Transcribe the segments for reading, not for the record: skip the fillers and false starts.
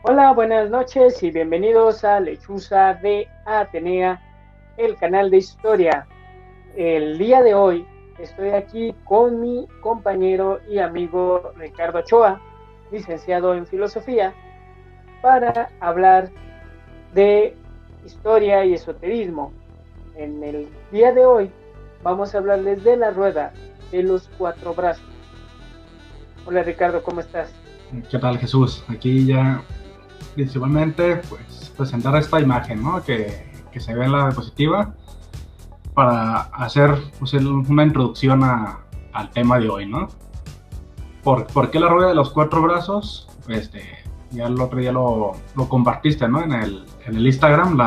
Hola, buenas noches y bienvenidos a Lechuza de Atenea, el canal de historia. El día de hoy estoy aquí con mi compañero y amigo Ricardo Ochoa, licenciado en filosofía, para hablar de historia y esoterismo. En el día de hoy vamos a hablarles de la rueda de los cuatro brazos. Hola Ricardo, ¿cómo estás? ¿Qué tal, Jesús? Aquí ya principalmente pues presentar esta imagen, ¿no? que se ve en la diapositiva para hacer pues, una introducción al tema de hoy, ¿no? ¿Por qué la rueda de los cuatro brazos? Ya el otro día lo compartiste, ¿no? En el Instagram,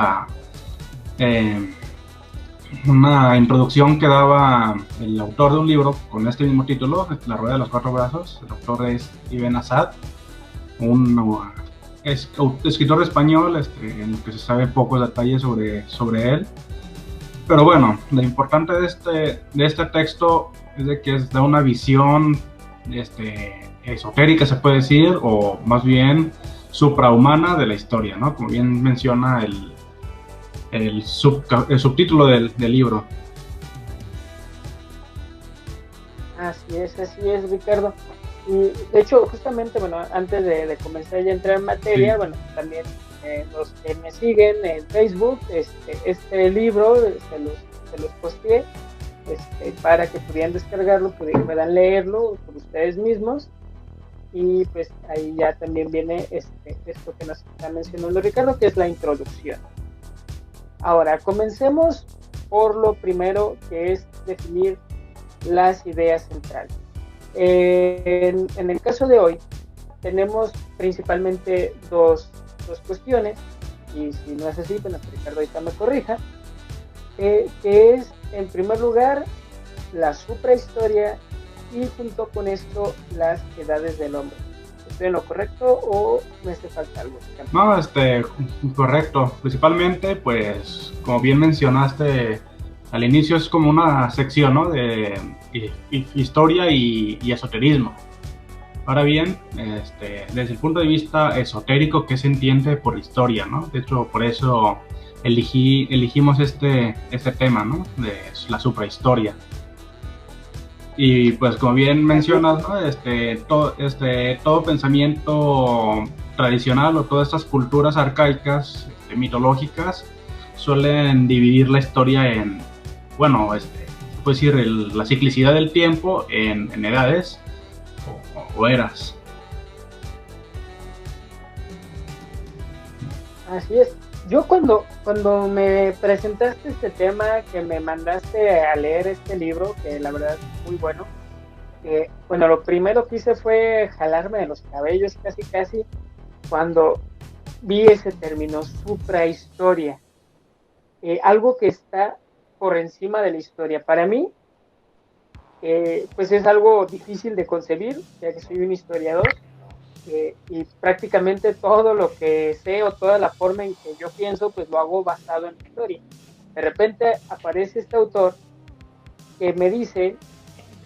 eh, una introducción que daba el autor de un libro con este mismo título, La rueda de los cuatro brazos. El autor es Ibn Asad, un escritor español, en el que se sabe pocos detalles sobre él. Pero bueno, lo importante de este texto es de que da una visión esotérica, se puede decir, o más bien suprahumana de la historia, ¿no? Como bien menciona el subtítulo del libro. Así es, Ricardo. Y de hecho, justamente, bueno, antes de comenzar ya a entrar en Sí. materia, bueno, también los que me siguen en Facebook, este libro se los posteé para que pudieran descargarlo, puedan leerlo por ustedes mismos. Y pues ahí ya también viene esto que nos está mencionando Ricardo, que es la introducción. Ahora, comencemos por lo primero, que es definir las ideas centrales. En el caso de hoy, tenemos principalmente dos cuestiones, y si no es así, bueno, Ricardo ahorita me corrija, que es, en primer lugar, la suprahistoria y junto con esto, las edades del hombre. ¿Estoy en lo correcto o me hace falta algo? No, correcto. Principalmente, pues, como bien mencionaste al inicio, es como una sección, ¿no? De historia y esoterismo. Ahora bien, desde el punto de vista esotérico, ¿qué se entiende por historia, no? De hecho, por eso elegimos este tema, ¿no? De la suprahistoria. Y pues como bien Así es. mencionas, ¿no? Todo pensamiento tradicional o todas estas culturas arcaicas, mitológicas, suelen dividir la historia en, bueno, se puede decir la ciclicidad del tiempo en edades o eras. Así es. Yo cuando me presentaste este tema, que me mandaste a leer este libro, que la verdad es muy bueno, bueno, lo primero que hice fue jalarme de los cabellos casi casi cuando vi ese término, suprahistoria, algo que está por encima de la historia. Para mí, pues es algo difícil de concebir, ya que soy un historiador, y prácticamente todo lo que sé o toda la forma en que yo pienso, pues lo hago basado en la historia. De repente aparece este autor que me dice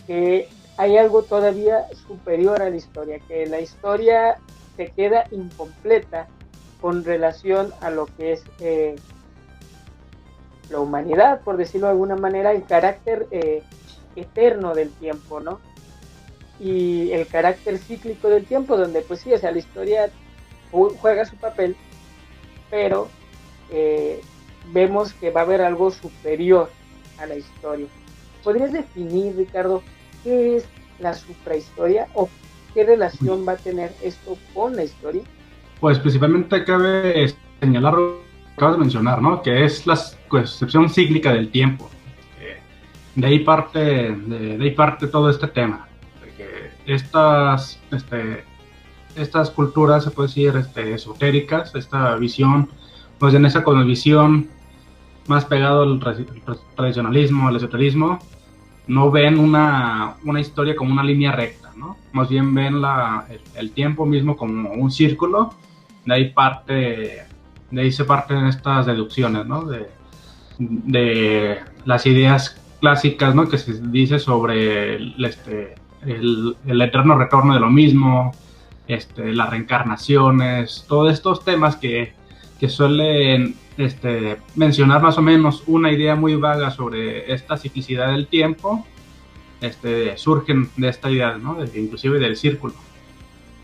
que hay algo todavía superior a la historia, que la historia se queda incompleta con relación a lo que es la humanidad, por decirlo de alguna manera, el carácter eterno del tiempo, ¿no? Y el carácter cíclico del tiempo, donde pues sí, o sea, la historia juega su papel, pero eh, vemos que va a haber algo superior a la historia. ¿Podrías definir, Ricardo, qué es la suprahistoria o qué relación va a tener esto con la historia? Pues principalmente cabe señalar lo que acabas de mencionar, ¿no? Que es la concepción cíclica del tiempo. De ahí parte todo este tema. De que estas culturas, se puede decir, esotéricas, esta visión, pues en esa visión más pegado al tradicionalismo, al esoterismo, no ven una historia como una línea recta, ¿no? Más bien ven el tiempo mismo como un círculo. De ahí se parten estas deducciones, ¿no? De las ideas clásicas, ¿no? Que se dice sobre el eterno retorno de lo mismo, las reencarnaciones, todos estos temas que suelen mencionar más o menos una idea muy vaga sobre esta ciclicidad del tiempo, surgen de esta idea, ¿no? Inclusive del círculo.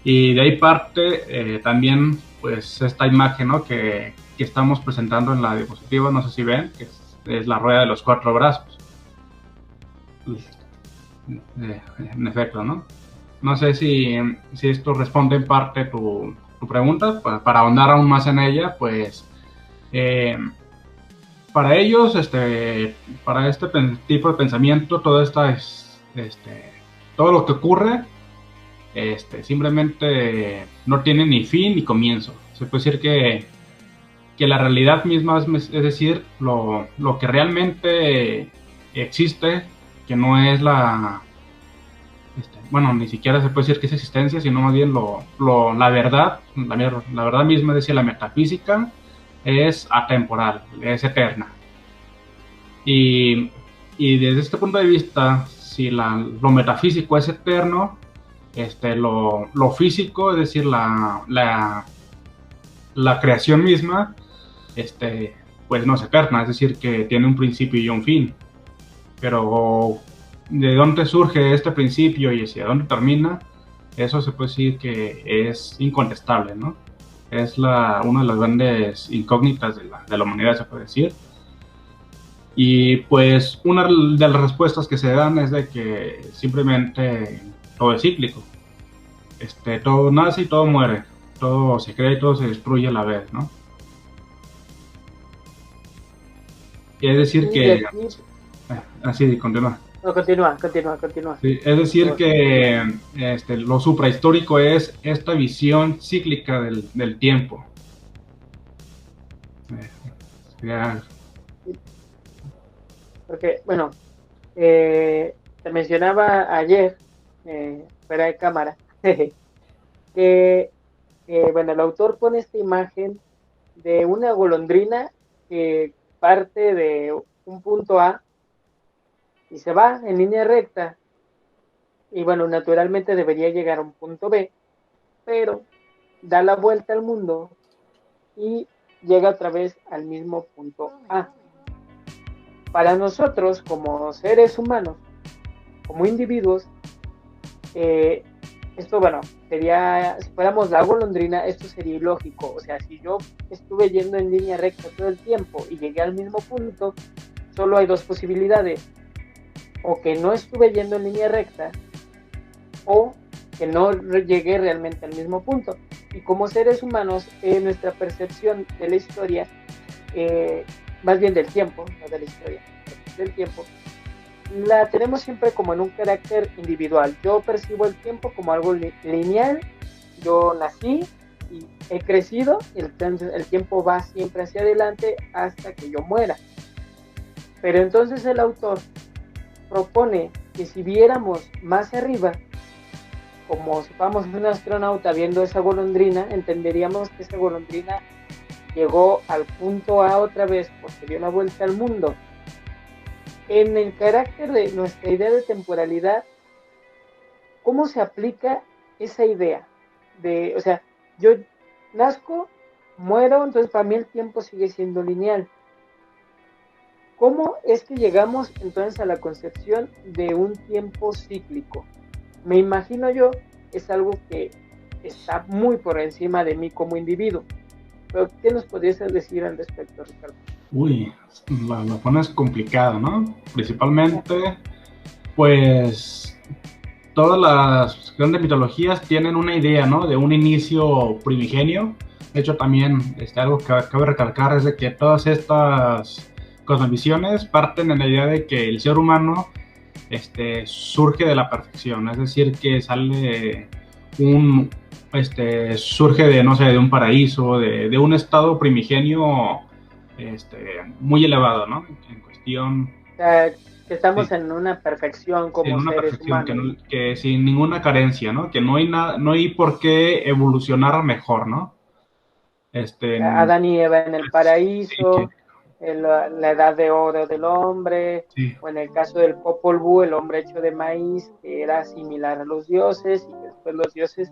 Y de ahí parte también pues esta imagen, ¿no? que estamos presentando en la diapositiva, no sé si ven, que es la rueda de los 4 brazos. En efecto, ¿no? No sé si esto responde en parte tu pregunta, para ahondar aún más en ella, pues para ellos, para este tipo de pensamiento, todo todo lo que ocurre, simplemente no tiene ni fin ni comienzo. Se puede decir que la realidad misma, es decir, lo que realmente existe, que no es bueno, ni siquiera se puede decir que es existencia, sino más bien la verdad, la verdad misma, es decir, la metafísica, es atemporal, es eterna. Y desde este punto de vista, si lo metafísico es eterno, lo físico, es decir, la creación misma, pues no es eterna, es decir, que tiene un principio y un fin. Pero de dónde surge este principio y hacia dónde termina, eso se puede decir que es incontestable, ¿no? Es una de las grandes incógnitas de la humanidad, se puede decir. Y pues una de las respuestas que se dan es de que simplemente todo es cíclico. Todo nace y todo muere. Todo se crea y todo se destruye a la vez, ¿no? Y es decir que... así, continúa. No, continúa. Sí, es decir que lo suprahistórico es esta visión cíclica del tiempo. Ya. Porque, bueno, te mencionaba ayer, fuera de cámara, que, bueno, el autor pone esta imagen de una golondrina que parte de un punto A y se va en línea recta. Y bueno, naturalmente debería llegar a un punto B, pero da la vuelta al mundo y llega otra vez al mismo punto A. Para nosotros, como seres humanos, como individuos, esto, bueno, sería, si fuéramos la golondrina, esto sería ilógico. O sea, si yo estuve yendo en línea recta todo el tiempo y llegué al mismo punto, solo hay dos posibilidades. O que no estuve yendo en línea recta, o que no llegué realmente al mismo punto. Y como seres humanos, nuestra percepción de la historia, más bien del tiempo, no de la historia, del tiempo, la tenemos siempre como en un carácter individual. Yo percibo el tiempo como algo lineal. Yo nací y he crecido, y entonces el tiempo va siempre hacia adelante hasta que yo muera. Pero entonces el autor propone que si viéramos más arriba, como si fuéramos un astronauta viendo esa golondrina, entenderíamos que esa golondrina llegó al punto A otra vez porque dio la vuelta al mundo. En el carácter de nuestra idea de temporalidad, ¿cómo se aplica esa idea? O sea, yo nazco, muero, entonces para mí el tiempo sigue siendo lineal. ¿Cómo es que llegamos entonces a la concepción de un tiempo cíclico? Me imagino yo, es algo que está muy por encima de mí como individuo. Pero, ¿qué nos podrías decir al respecto, Ricardo? Uy, lo pones complicado, ¿no? Principalmente, pues, todas las grandes mitologías tienen una idea, ¿no? De un inicio primigenio. De hecho, también algo que cabe recalcar es de que todas estas cosmovisiones parten en la idea de que el ser humano surge de la perfección, es decir, que surge de, no sé, de un paraíso, de un estado primigenio muy elevado, ¿no? En cuestión... O sea, que estamos en una perfección como en una seres perfección, humanos. que sin ninguna carencia, ¿no? Que no hay nada, no hay por qué evolucionar mejor, ¿no? Adán y Eva en el Sí, que, paraíso, la edad de oro del hombre, sí, o en el caso del Popol Vuh, el hombre hecho de maíz, que era similar a los dioses, y que después los dioses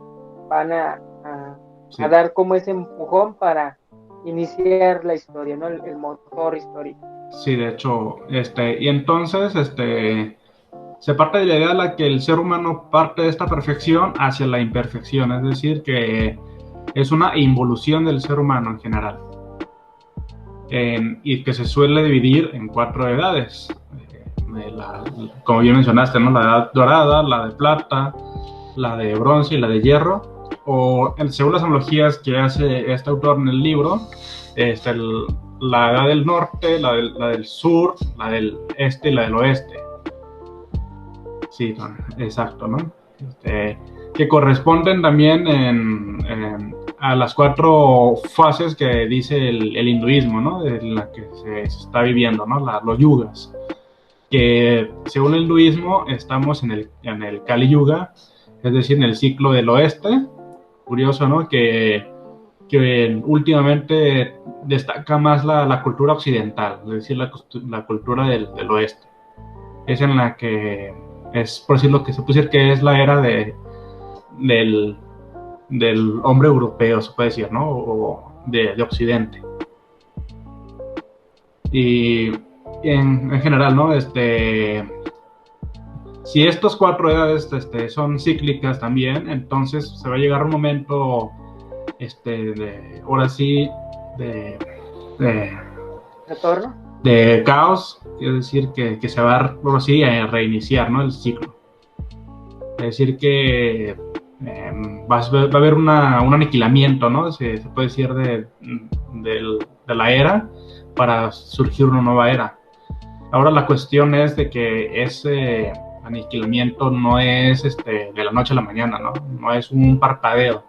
van Sí. a dar como ese empujón para iniciar la historia, ¿no? El motor histórico. Sí, de hecho, y entonces, se parte de la idea de la que el ser humano parte de esta perfección hacia la imperfección, es decir, que es una involución del ser humano en general, y que se suele dividir en 4 edades, como bien mencionaste, ¿no? La edad dorada, la de plata, la de bronce y la de hierro, o según las analogías que hace este autor en el libro, la edad del norte, la del sur, la del este y la del oeste. Sí, exacto, ¿no? Que corresponden también a las 4 fases que dice el hinduismo, ¿no? En la que se está viviendo, ¿no? Los yugas. Que según el hinduismo estamos en el Kali Yuga, es decir, en el ciclo del oeste. Curioso, ¿no? Que últimamente destaca más la cultura occidental, es decir, la cultura del oeste. Es en la que es, por decirlo que se puede decir que es la era del hombre europeo, se puede decir, ¿no? O de Occidente. Y en general, ¿no? Si estos 4 edades son cíclicas también, entonces se va a llegar un momento, ahora sí, ¿Retorno? de caos, es decir, que se va ahora sí a reiniciar, ¿no? El ciclo. Es decir, que va a haber un aniquilamiento, ¿no? Se puede decir de la era para surgir una nueva era. Ahora la cuestión es de que ese aniquilamiento no es de la noche a la mañana, ¿no? No es un parpadeo.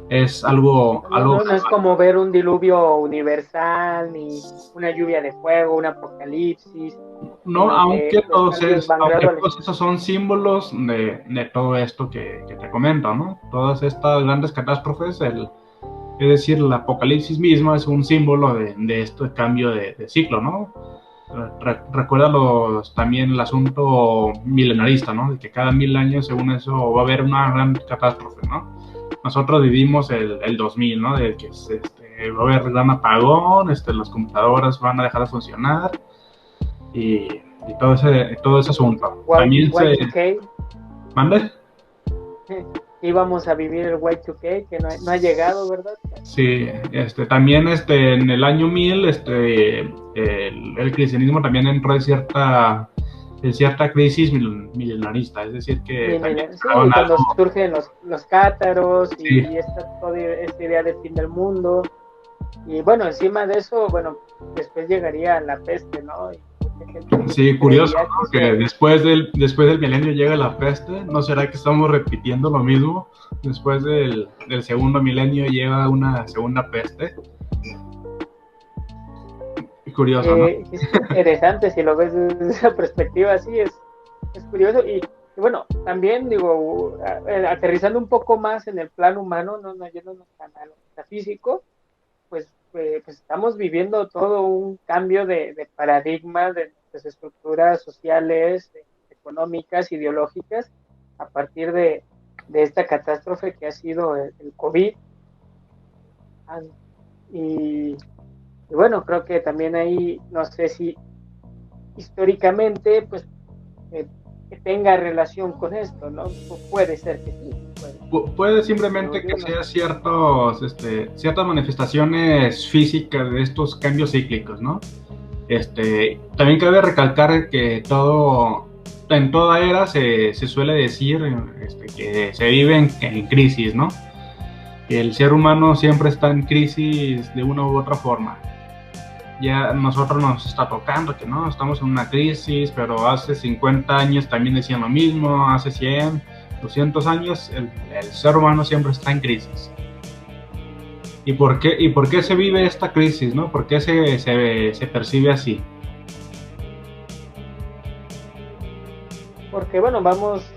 Es algo... No es como ver un diluvio universal, ni una lluvia de fuego, un apocalipsis. No, aunque todos esos son símbolos de todo esto que te comento, ¿no? Todas estas grandes catástrofes, es decir, el apocalipsis mismo es un símbolo de este cambio de ciclo, ¿no? Recuerda también el asunto milenarista, ¿no? De que cada 1000 años, según eso, va a haber una gran catástrofe, ¿no? Nosotros vivimos el 2000, ¿no? De que va a haber gran apagón, las computadoras van a dejar de funcionar y todo ese asunto. También Y2K. ¿Mande? Íbamos a vivir el Y2K, que no ha llegado, ¿verdad? Sí, también en el año 1000, el cristianismo también entró en cierta crisis milenarista, es decir que cuando surgen los cátaros y toda esta idea del fin del mundo, y bueno, encima de eso, bueno, después llegaría la peste, ¿no? Sí, curioso, ¿no? Que después del milenio llega la peste. ¿No será que estamos repitiendo lo mismo? Después del segundo milenio llega una segunda peste. Curioso, ¿no? Es interesante si lo ves desde esa perspectiva, así es curioso. Y bueno, también digo, aterrizando un poco más en el plano humano, no yéndonos a lo metafísico, pues estamos viviendo todo un cambio de paradigma de nuestras estructuras sociales, económicas, ideológicas, a partir de esta catástrofe que ha sido el COVID. Y bueno, creo que también ahí, no sé si históricamente, pues, que tenga relación con esto, ¿no? Puede ser que sí. Puede simplemente que sea ciertas manifestaciones físicas de estos cambios cíclicos, ¿no? También cabe recalcar que en toda era se suele decir que se vive en crisis, ¿no? Que el ser humano siempre está en crisis de una u otra forma. Ya nosotros nos está tocando que no, estamos en una crisis, pero hace 50 años también decían lo mismo, hace 100, 200 años el ser humano siempre está en crisis. ¿Y por qué se vive esta crisis, no? ¿Por qué se percibe así? Porque bueno, vamos,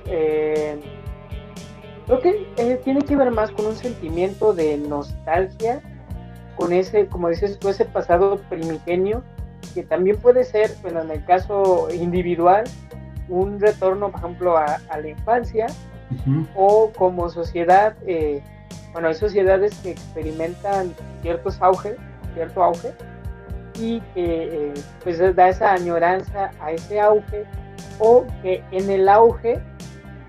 creo que tiene que ver más con un sentimiento de nostalgia, con ese, como dices tú, ese pasado primigenio, que también puede ser, bueno, en el caso individual, un retorno, por ejemplo, a la infancia, Ujú. o como sociedad, bueno, hay sociedades que experimentan cierto auge, y que pues da esa añoranza a ese auge, o que en el auge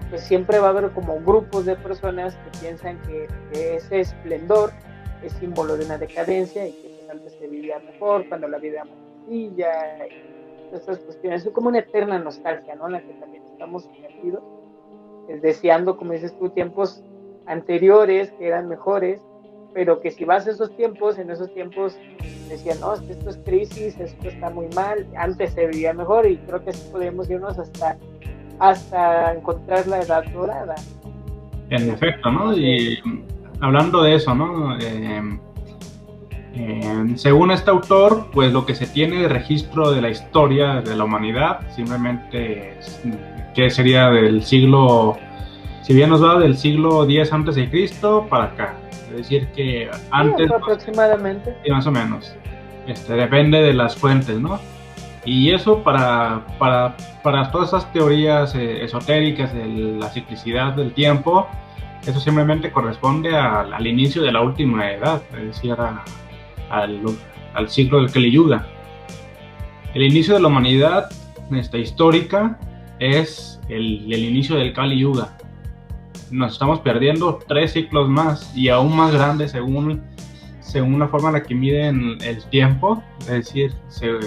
pues siempre va a haber como grupos de personas que piensan que ese esplendor es símbolo de una decadencia y que pues, antes se vivía mejor, cuando la vida era más sencilla, y estas cuestiones. Es como una eterna nostalgia, ¿no? En la que también estamos sumergidos, deseando, como dices tú, tiempos anteriores que eran mejores, pero que si vas a esos tiempos, en esos tiempos decían, no, esto es crisis, esto está muy mal, antes se vivía mejor, y creo que así podemos irnos hasta encontrar la edad dorada. En efecto, ¿no? No sé. Y hablando de eso, ¿no? Según este autor, pues lo que se tiene de registro de la historia de la humanidad, simplemente es, que sería del siglo, si bien nos va del siglo X antes de Cristo para acá. Es decir, que Sí, antes, aproximadamente. sí, más o menos, depende de las fuentes, ¿no? Y eso para todas esas teorías esotéricas de la ciclicidad del tiempo, eso simplemente corresponde al inicio de la última edad, es decir, al, al siglo del Kali Yuga. El inicio de la humanidad histórica es el inicio del Kali Yuga. Nos estamos perdiendo 3 ciclos más y aún más grandes según la forma en la que miden el tiempo, es decir,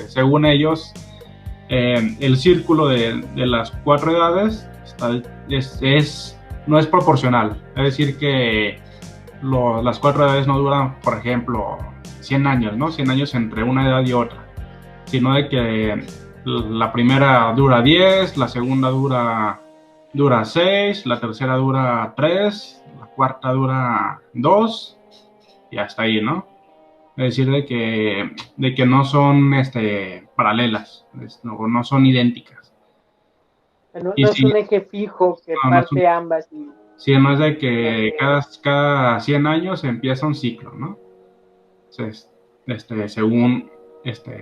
según ellos, el círculo de las 4 edades no es proporcional. Es decir, que las 4 edades no duran, por ejemplo, 100 años, ¿no? 100 años entre una edad y otra, sino de que la primera dura 10, la segunda dura 6, la tercera dura 3, la cuarta dura 2 y hasta ahí, ¿no? Es decir, de que no son paralelas, no son idénticas. No, Y no es sí, un eje fijo que no son, parte ambas, sí, no es de sino que que cada 100 años empieza un ciclo, ¿no? Entonces, según,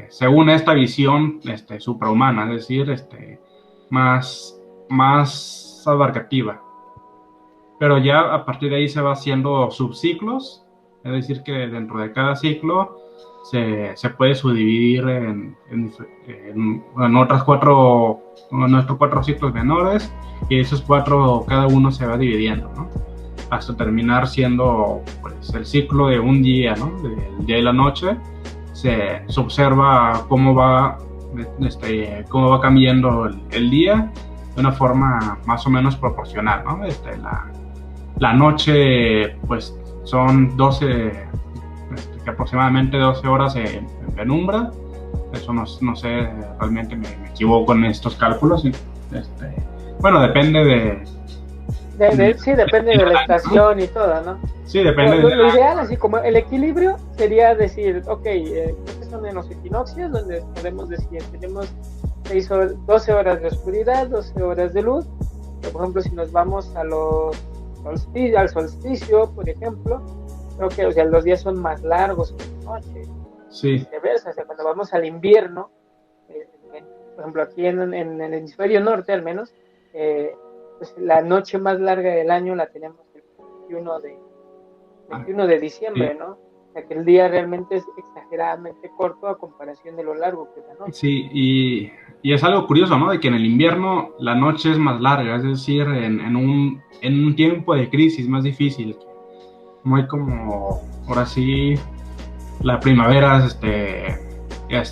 según esta visión suprahumana, es decir, más abarcativa. Pero ya a partir de ahí se va haciendo subciclos, es decir, que dentro de cada ciclo se puede subdividir en otras nuestros 4 ciclos menores, y esos 4 cada uno se va dividiendo, ¿no? Hasta terminar siendo pues el ciclo de un día, ¿no? Del día y la noche. Se observa cómo va cambiando el día de una forma más o menos proporcional, ¿no? La noche, pues, son 12, aproximadamente 12 horas en penumbra. Eso no sé, realmente me equivoco en estos cálculos. Bueno, depende sí, depende de la ¿no? estación y todo, ¿no? Sí, Pero depende lo ideal, así como el equilibrio, sería decir, ok, creo que son en los equinoccios, donde podemos decir, tenemos 12 horas de oscuridad, 12 horas de luz. Pero, por ejemplo, si nos vamos al solsticio, por ejemplo, creo que, o sea, los días son más largos que la noche, y sí, viceversa. O sea, cuando vamos al invierno, por ejemplo, aquí en el hemisferio norte al menos, pues la noche más larga del año la tenemos el 21 de sí, diciembre, ¿no? O sea, que el día realmente es exageradamente corto a comparación de lo largo que es la noche. sí, y es algo curioso, ¿no? De que en el invierno la noche es más larga, es decir, en un tiempo de crisis más difícil. No hay como, ahora sí, la primavera,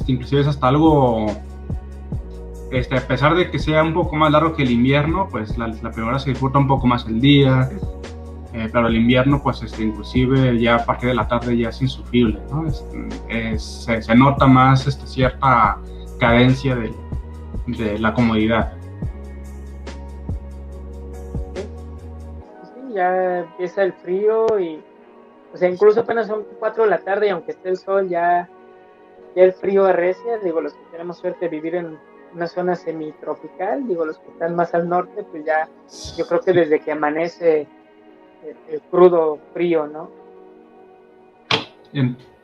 inclusive es hasta algo, a pesar de que sea un poco más largo que el invierno, pues la primavera se disfruta un poco más el día, pero el invierno, pues, inclusive ya a partir de la tarde ya es insufrible, ¿no? Se nota más cierta cadencia de la comodidad. ¿Sí? Sí, ya empieza el frío y, o sea, incluso apenas son 4 de la tarde y aunque esté el sol, ya el frío arrecia. Digo, los que tenemos suerte de vivir en una zona semitropical, digo, los que están más al norte, pues ya, yo creo que Sí. desde que amanece el crudo frío, ¿no?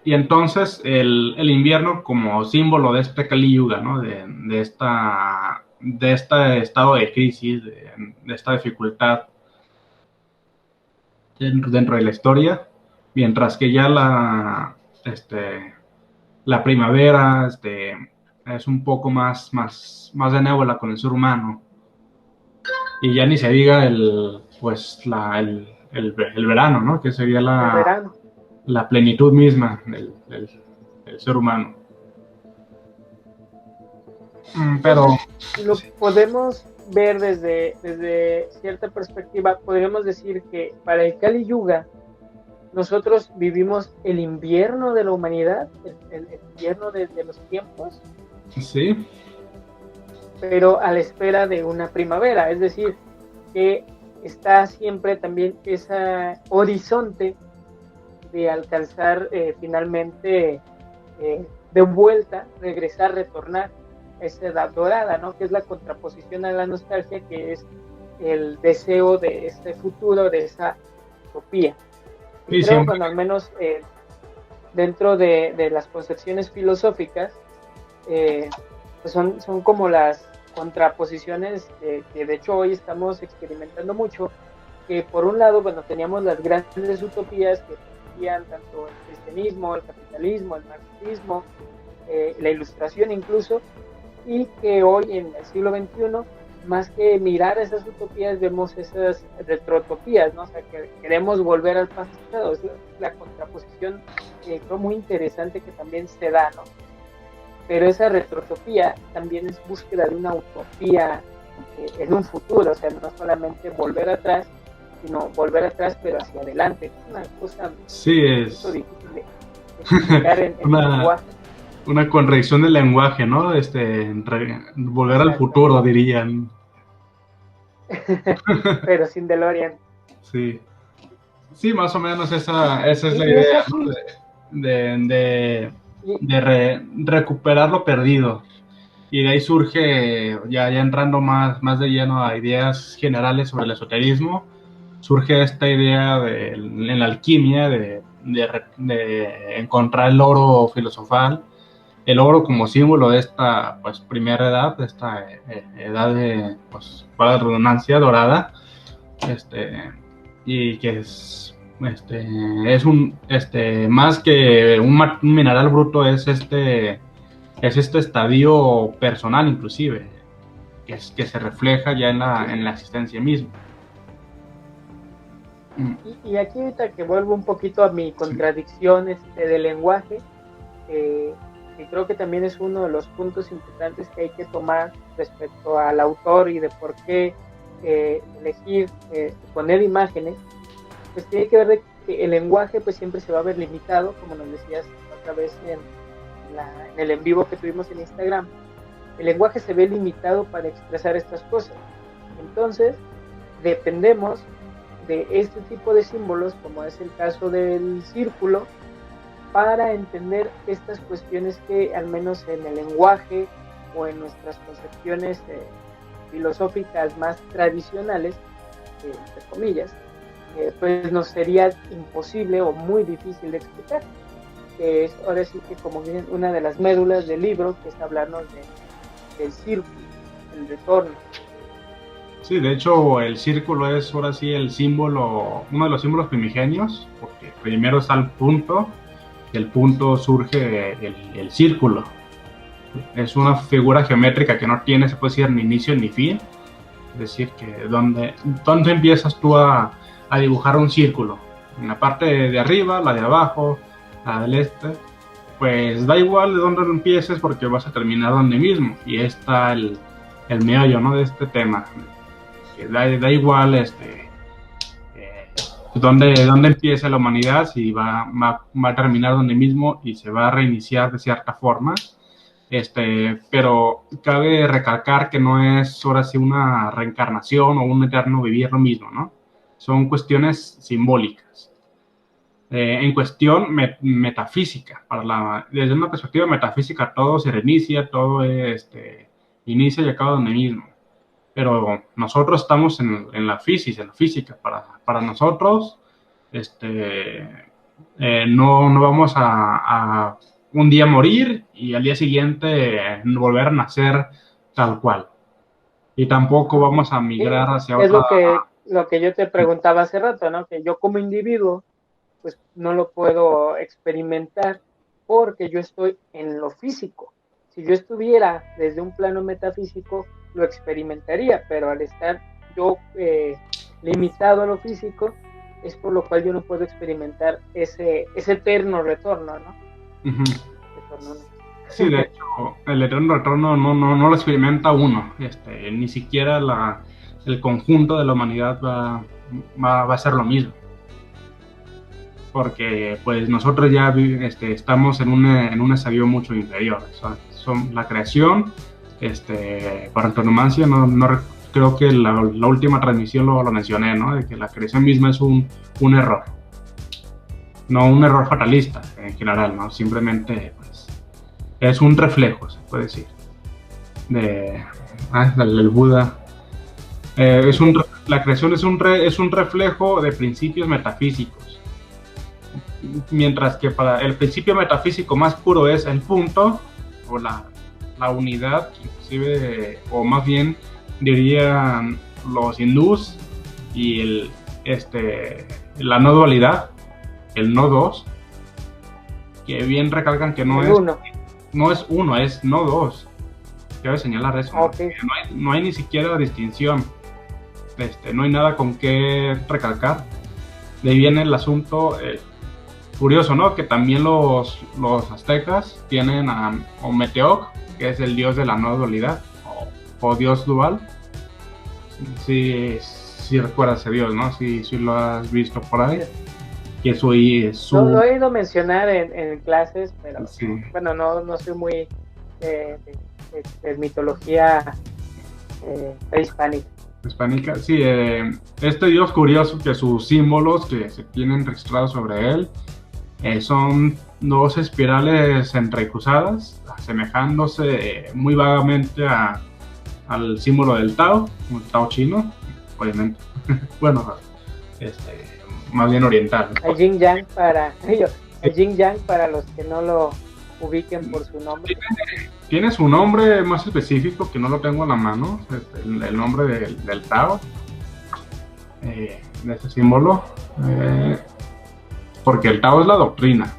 Y entonces el invierno como símbolo de este Kali Yuga, ¿no? De este estado de crisis, de esta dificultad, dentro de la historia, mientras que ya la primavera es un poco más benévola con el ser humano. Y ya ni se diga el verano, ¿no? Que sería el verano. la plenitud misma del ser humano. Pero Entonces, si lo podemos ver desde cierta perspectiva, podríamos decir que para el Kali Yuga, nosotros vivimos el invierno de la humanidad, el invierno de los tiempos, sí, pero a la espera de una primavera, es decir, que está siempre también ese horizonte de alcanzar finalmente de vuelta, regresar, retornar a esa edad dorada, ¿no? Que es la contraposición a la nostalgia, que es el deseo de este futuro, de esa utopía. Y sí, creo, siempre. bueno, al menos dentro de las concepciones filosóficas, pues son como las contraposiciones que de hecho hoy estamos experimentando mucho, que por un lado, bueno, teníamos las grandes utopías que existían tanto el cristianismo, el capitalismo, el marxismo, la ilustración incluso, y que hoy en el siglo XXI, más que mirar esas utopías, vemos esas retrotopías, ¿no? O sea, que queremos volver al pasado, es la contraposición creo muy interesante que también se da, ¿no? Pero esa retrotopía también es búsqueda de una utopía en un futuro, o sea, no solamente volver atrás, sino volver atrás pero hacia adelante. Una cosa Sí, difícil de explicar en lenguaje. Una contradicción del lenguaje, ¿no? Volver al futuro, dirían. Pero sin DeLorean. Sí. Sí, más o menos esa es la Y es idea, ¿no? aquí. Recuperar lo perdido. Y de ahí surge, ya entrando más de lleno a ideas generales sobre el esoterismo, surge esta idea en la alquimia de encontrar el oro filosofal, el oro como símbolo de esta pues primera edad, de esta edad de, pues, para la redundancia, dorada, y que es más que un mineral bruto, es este estadio personal inclusive, que se refleja ya en la existencia misma. Y aquí ahorita que vuelvo un poquito a mi contradicción del lenguaje, y creo que también es uno de los puntos importantes que hay que tomar respecto al autor y de por qué elegir poner imágenes, pues tiene que ver de que el lenguaje pues siempre se va a ver limitado, como nos decías otra vez en el en vivo que tuvimos en Instagram. El lenguaje se ve limitado para expresar estas cosas. Entonces, dependemos de este tipo de símbolos, como es el caso del círculo, para entender estas cuestiones que al menos en el lenguaje o en nuestras concepciones filosóficas más tradicionales, entre comillas, pues nos sería imposible o muy difícil de explicar. Que es ahora sí que como bien una de las médulas del libro, que es hablarnos del círculo, el retorno. Sí, de hecho el círculo es ahora sí el símbolo, uno de los símbolos primigenios, porque primero está el punto, y el punto surge el círculo. Es una figura geométrica que no tiene, se puede decir, ni inicio ni fin. Es decir, que ¿dónde empiezas tú a dibujar un círculo? En la parte de arriba, la de abajo, la del este. Pues da igual de dónde lo empieces porque vas a terminar donde mismo. Y está el meollo, ¿no?, de este tema. Que da igual dónde empieza la humanidad, si va a terminar donde mismo y se va a reiniciar de cierta forma. Pero cabe recalcar que no es ahora sí una reencarnación o un eterno vivir lo mismo, ¿no? Son cuestiones simbólicas. En cuestión metafísica, desde una perspectiva metafísica, todo se reinicia, todo inicia y acaba donde mismo. Pero nosotros estamos en la física. Para nosotros, no vamos a un día morir y al día siguiente volver a nacer tal cual. Y tampoco vamos a migrar hacia Es otra... lo que lo que yo te preguntaba hace rato, ¿no? Que yo como individuo, pues no lo puedo experimentar porque yo estoy en lo físico. Si yo estuviera desde un plano metafísico, lo experimentaría, pero al estar yo limitado a lo físico, es por lo cual yo no puedo experimentar ese eterno retorno, ¿no? Ujú. Retorno, ¿no? Sí, de hecho, el eterno retorno no lo experimenta uno, ni siquiera el conjunto de la humanidad va a ser lo mismo. Porque pues nosotros ya estamos en un estadio mucho inferior. Son la creación, por antonomasia, creo que la última transmisión lo mencioné, ¿no? De que la creación misma es un error. No un error fatalista en general, ¿no? Simplemente pues, es un reflejo, se puede decir. El Buda. La creación es un reflejo de principios metafísicos. Mientras que para el principio metafísico más puro es el punto, o la unidad, inclusive, o más bien dirían los hindús, y la no dualidad, el no dos, que bien recalcan que no es uno, es no dos. Cabe señalar eso, okay. No hay ni siquiera distinción, no hay nada con qué recalcar. De ahí viene el asunto curioso, ¿no? Que también los aztecas tienen a Ometeoc, que es el dios de la no dualidad, o dios dual. Sí recuerdas ese dios, ¿no? Sí lo has visto por ahí. Que eso es lo he ido a mencionar en clases, pero sí. Bueno, no soy muy de mitología prehispánica. Hispánica, sí, este dios curioso, que sus símbolos que se tienen registrados sobre él son dos espirales entrecruzadas, asemejándose muy vagamente al símbolo del Tao, el Tao chino, obviamente. Bueno, más bien oriental. El Yin Yang para los que no lo ubiquen por su nombre. Tiene su nombre más específico, que no lo tengo en la mano, el nombre del Tao, de ese símbolo, porque el Tao es la doctrina.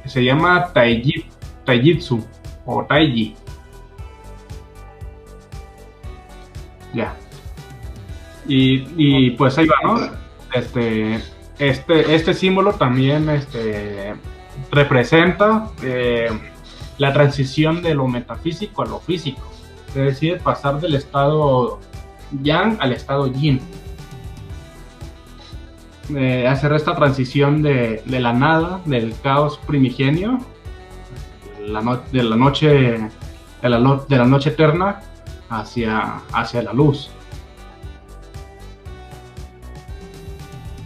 Se llama Taijitsu o Taiji. Ya. Y pues ahí va, ¿no? Este símbolo también representa la transición de lo metafísico a lo físico, es decir, pasar del estado yang al estado yin. Hacer esta transición de la nada, del caos primigenio, de la noche eterna hacia la luz.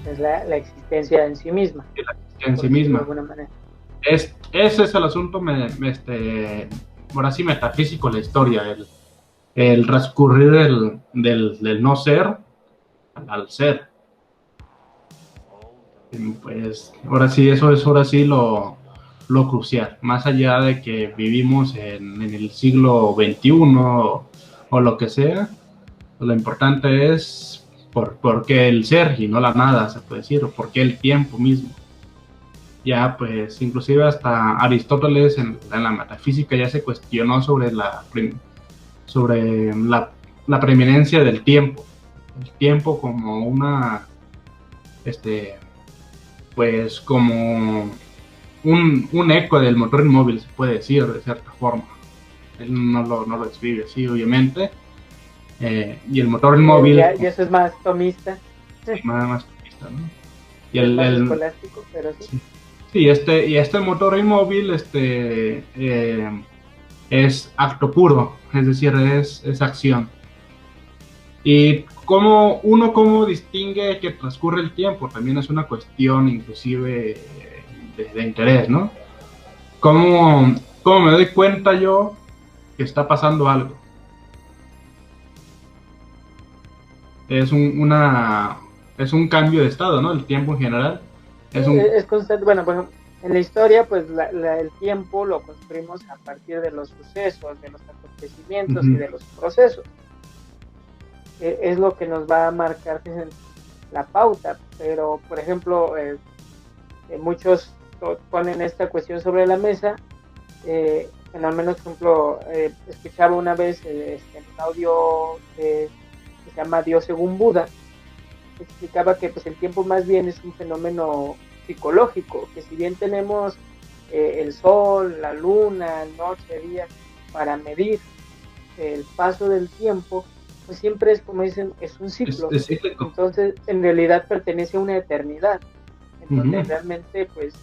Es la existencia en sí misma. La existencia en sí misma. De alguna manera. Ese es el asunto, ahora sí, metafísico, la historia, el transcurrir del no ser al ser. Pues ahora sí, eso es lo crucial, más allá de que vivimos en el siglo XXI o lo que sea, lo importante es por qué el ser y no la nada, se puede decir, o por qué el tiempo mismo. Ya pues inclusive hasta Aristóteles en la metafísica ya se cuestionó sobre la preeminencia del tiempo, el tiempo como una pues como un eco del motor inmóvil, se puede decir de cierta forma. Él no lo describe así, obviamente, y el motor inmóvil y eso es más tomista, más tomista, ¿no? Y el escolástico, pero sí. Sí, este motor inmóvil es acto puro, es decir, es acción. Y cómo distingue que transcurre el tiempo también es una cuestión inclusive de interés, ¿no? ¿Cómo me doy cuenta yo que está pasando algo? Es un cambio de estado, ¿no? El tiempo en general. Es constante. Bueno, en la historia, pues el tiempo lo construimos a partir de los sucesos, de los acontecimientos y de los procesos. es lo que nos va a marcar la pauta. Pero, por ejemplo, muchos ponen esta cuestión sobre la mesa. Bueno, al menos, por ejemplo, escuchaba una vez en un audio que se llama Dios según Buda, explicaba que pues el tiempo más bien es un fenómeno psicológico, que si bien tenemos el sol, la luna, noche, día, para medir el paso del tiempo, pues siempre es, como dicen, es un ciclo. Es cíclico. Entonces, en realidad pertenece a una eternidad, en donde realmente, pues,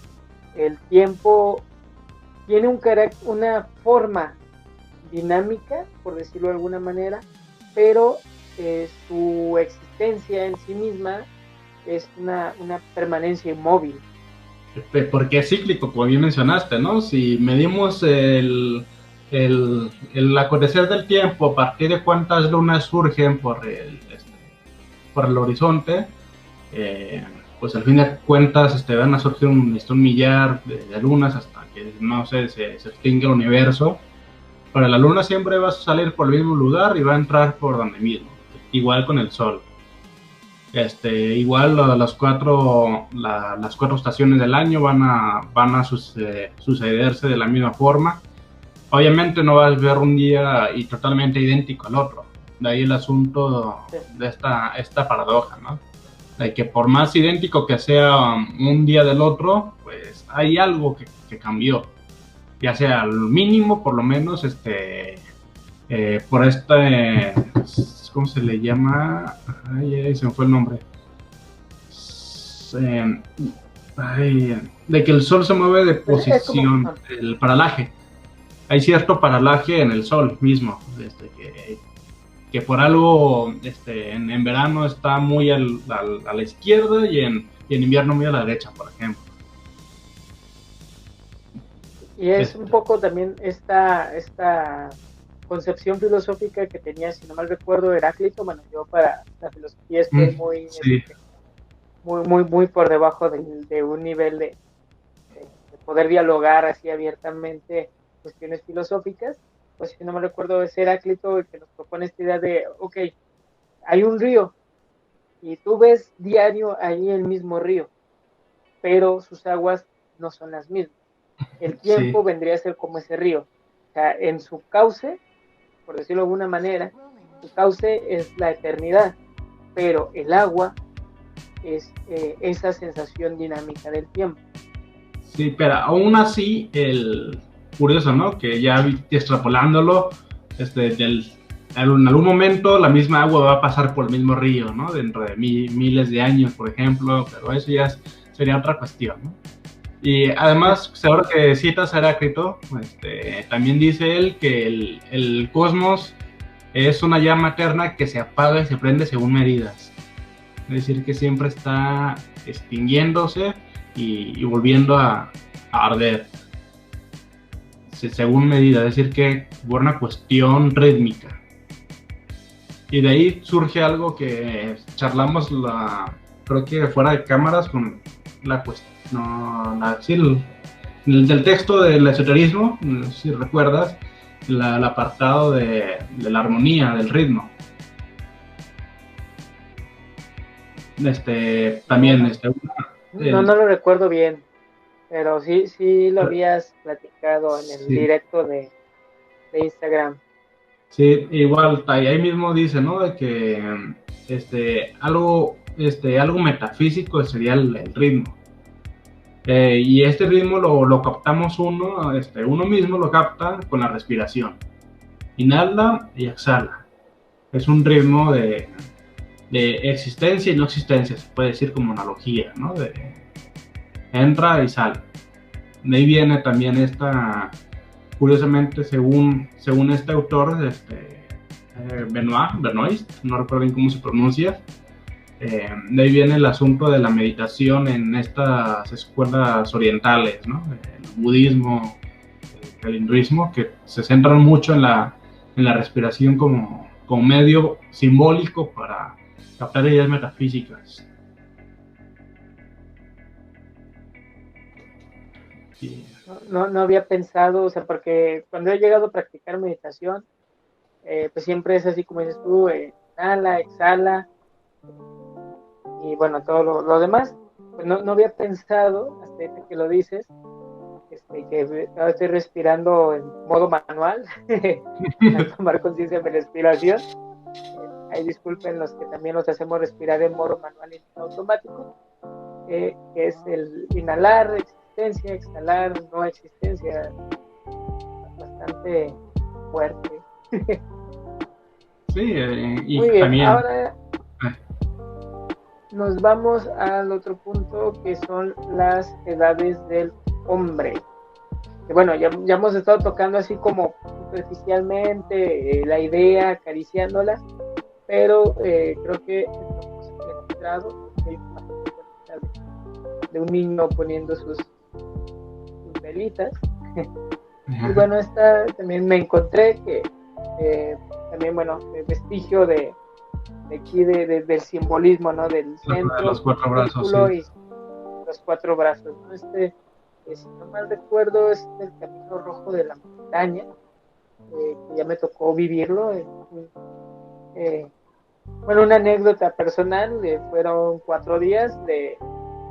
el tiempo tiene una forma dinámica, por decirlo de alguna manera, pero su existencia en sí misma es una permanencia inmóvil. Porque es cíclico, como bien mencionaste, ¿no? Si medimos el acontecer del tiempo a partir de cuántas lunas surgen por el horizonte, pues al fin de cuentas van a surgir un millar de lunas hasta que, no sé, se extingue el universo. Pero la luna siempre va a salir por el mismo lugar y va a entrar por donde mismo. Igual con el sol. Igual las cuatro estaciones del año van a sucederse de la misma forma. Obviamente no vas a ver un día y totalmente idéntico al otro. De ahí el asunto de esta paradoja, ¿no? De que por más idéntico que sea un día del otro, pues hay algo que cambió. Ya sea al mínimo, por lo menos, por ¿cómo se le llama? Ay, se me fue el nombre. De que el sol se mueve de posición, el paralaje. Hay cierto paralaje en el sol mismo, que por algo en verano está muy a la izquierda y en invierno muy a la derecha, por ejemplo. Y es un poco también esta concepción filosófica que tenía, si no mal recuerdo, Heráclito. Bueno, yo para la filosofía estoy sí. muy por debajo de un nivel de poder dialogar así abiertamente cuestiones filosóficas. Pues si no me recuerdo, es Heráclito el que nos propone esta idea de, ok, hay un río y tú ves diario ahí el mismo río, pero sus aguas no son las mismas. El tiempo vendría a ser como ese río. O sea, en su cauce, por decirlo de alguna manera, su cauce es la eternidad, pero el agua es esa sensación dinámica del tiempo. Sí, pero aún así, curioso, ¿no? Que ya extrapolándolo, en algún momento la misma agua va a pasar por el mismo río, ¿no? Dentro de miles de años, por ejemplo, pero eso ya sería otra cuestión, ¿no? Y además, ahora que citas a Heráclito, también dice él que el cosmos es una llama eterna que se apaga y se prende según medidas. Es decir, que siempre está extinguiéndose y volviendo a arder según medida, es decir que por una cuestión rítmica. Y de ahí surge algo que charlamos creo que fuera de cámaras con la cuestión, del texto del esoterismo, si recuerdas, el apartado de la armonía, del ritmo. También no lo recuerdo bien, pero sí lo habías platicado en el directo de Instagram. Sí, igual ahí mismo dice, ¿no? De que algo metafísico sería el ritmo. Y este ritmo lo captamos uno mismo lo capta con la respiración. Inhala y exhala. Es un ritmo de existencia y no existencia, se puede decir como analogía, ¿no? De entra y sale. De ahí viene también curiosamente, según este autor, Benoist, no recuerdo bien cómo se pronuncia, de ahí viene el asunto de la meditación en estas escuelas orientales, ¿no? El budismo, el hinduismo, que se centran mucho en la respiración como medio simbólico para captar ideas metafísicas. Sí. No había pensado, o sea, porque cuando he llegado a practicar meditación, pues siempre es así como dices tú, inhala, exhala, y bueno, todo lo demás. Pues no había pensado, hasta ahorita que lo dices, que ahora estoy respirando en modo manual, al tomar conciencia de mi respiración. Ahí disculpen los que también los hacemos respirar en modo manual y en automático, que es el inhalar, existencia, exhalar, no existencia, bastante fuerte. Sí, y muy bien, también... ahora nos vamos al otro punto, que son las edades del hombre. Que bueno, ya hemos estado tocando así como superficialmente la idea, acariciándola, pero creo que hemos encontrado de un niño poniendo sus velitas. Y bueno, esta también me encontré que también, bueno, vestigio de aquí del simbolismo, ¿no? Del centro, de los 4 brazos, sí. y los 4 brazos, ¿no? Si no mal recuerdo, es el Camino Rojo de la Montaña, que ya me tocó vivirlo. Bueno, una anécdota personal, fueron 4 días de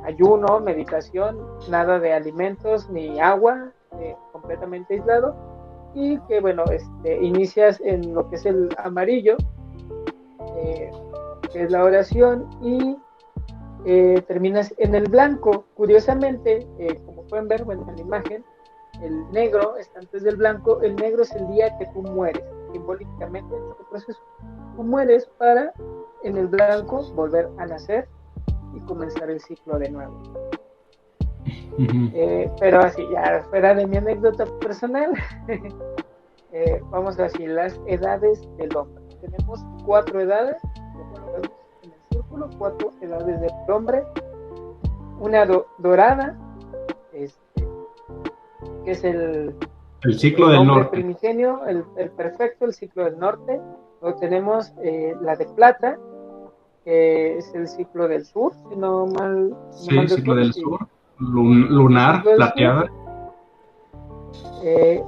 ayuno, meditación, nada de alimentos ni agua, completamente aislado, y que bueno, inicias en lo que es el amarillo, que es la oración, y terminas en el blanco. Curiosamente, como pueden ver, bueno, en la imagen, el negro está antes del blanco. El negro es el día que tú mueres, simbólicamente en este proceso. Tú mueres para, en el blanco, volver a nacer y comenzar el ciclo de nuevo. Pero así, ya fuera de mi anécdota personal, vamos a decir las edades del hombre. Tenemos 4 edades, en el círculo, 4 edades del hombre. Una dorada, que es el ciclo del norte primigenio, el perfecto, el ciclo del norte. Luego tenemos la de plata, que es el ciclo del sur, si no mal. Sí, el ciclo del sur, lunar, plateada.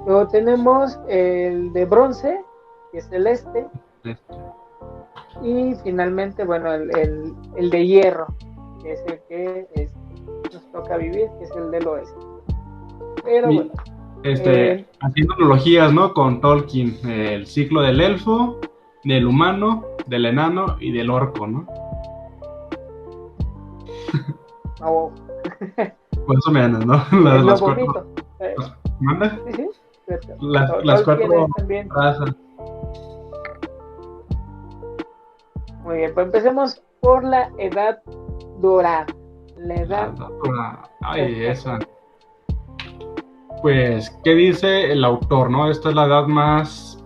Luego tenemos el de bronce, que es el este. Y finalmente, bueno, el de hierro, que es el que nos toca vivir, que es el del oeste. Pero bueno. Haciendo analogías, ¿no? Con Tolkien, el ciclo del elfo, del humano, del enano y del orco, ¿no? Oh. Pues eso menos, ¿no? Las 4. ¿Manda? Sí. Las 4 razas. Muy bien, pues empecemos por la edad dorada. La edad dorada. Ay, esa. Pues, ¿qué dice el autor, no? Esta es la edad más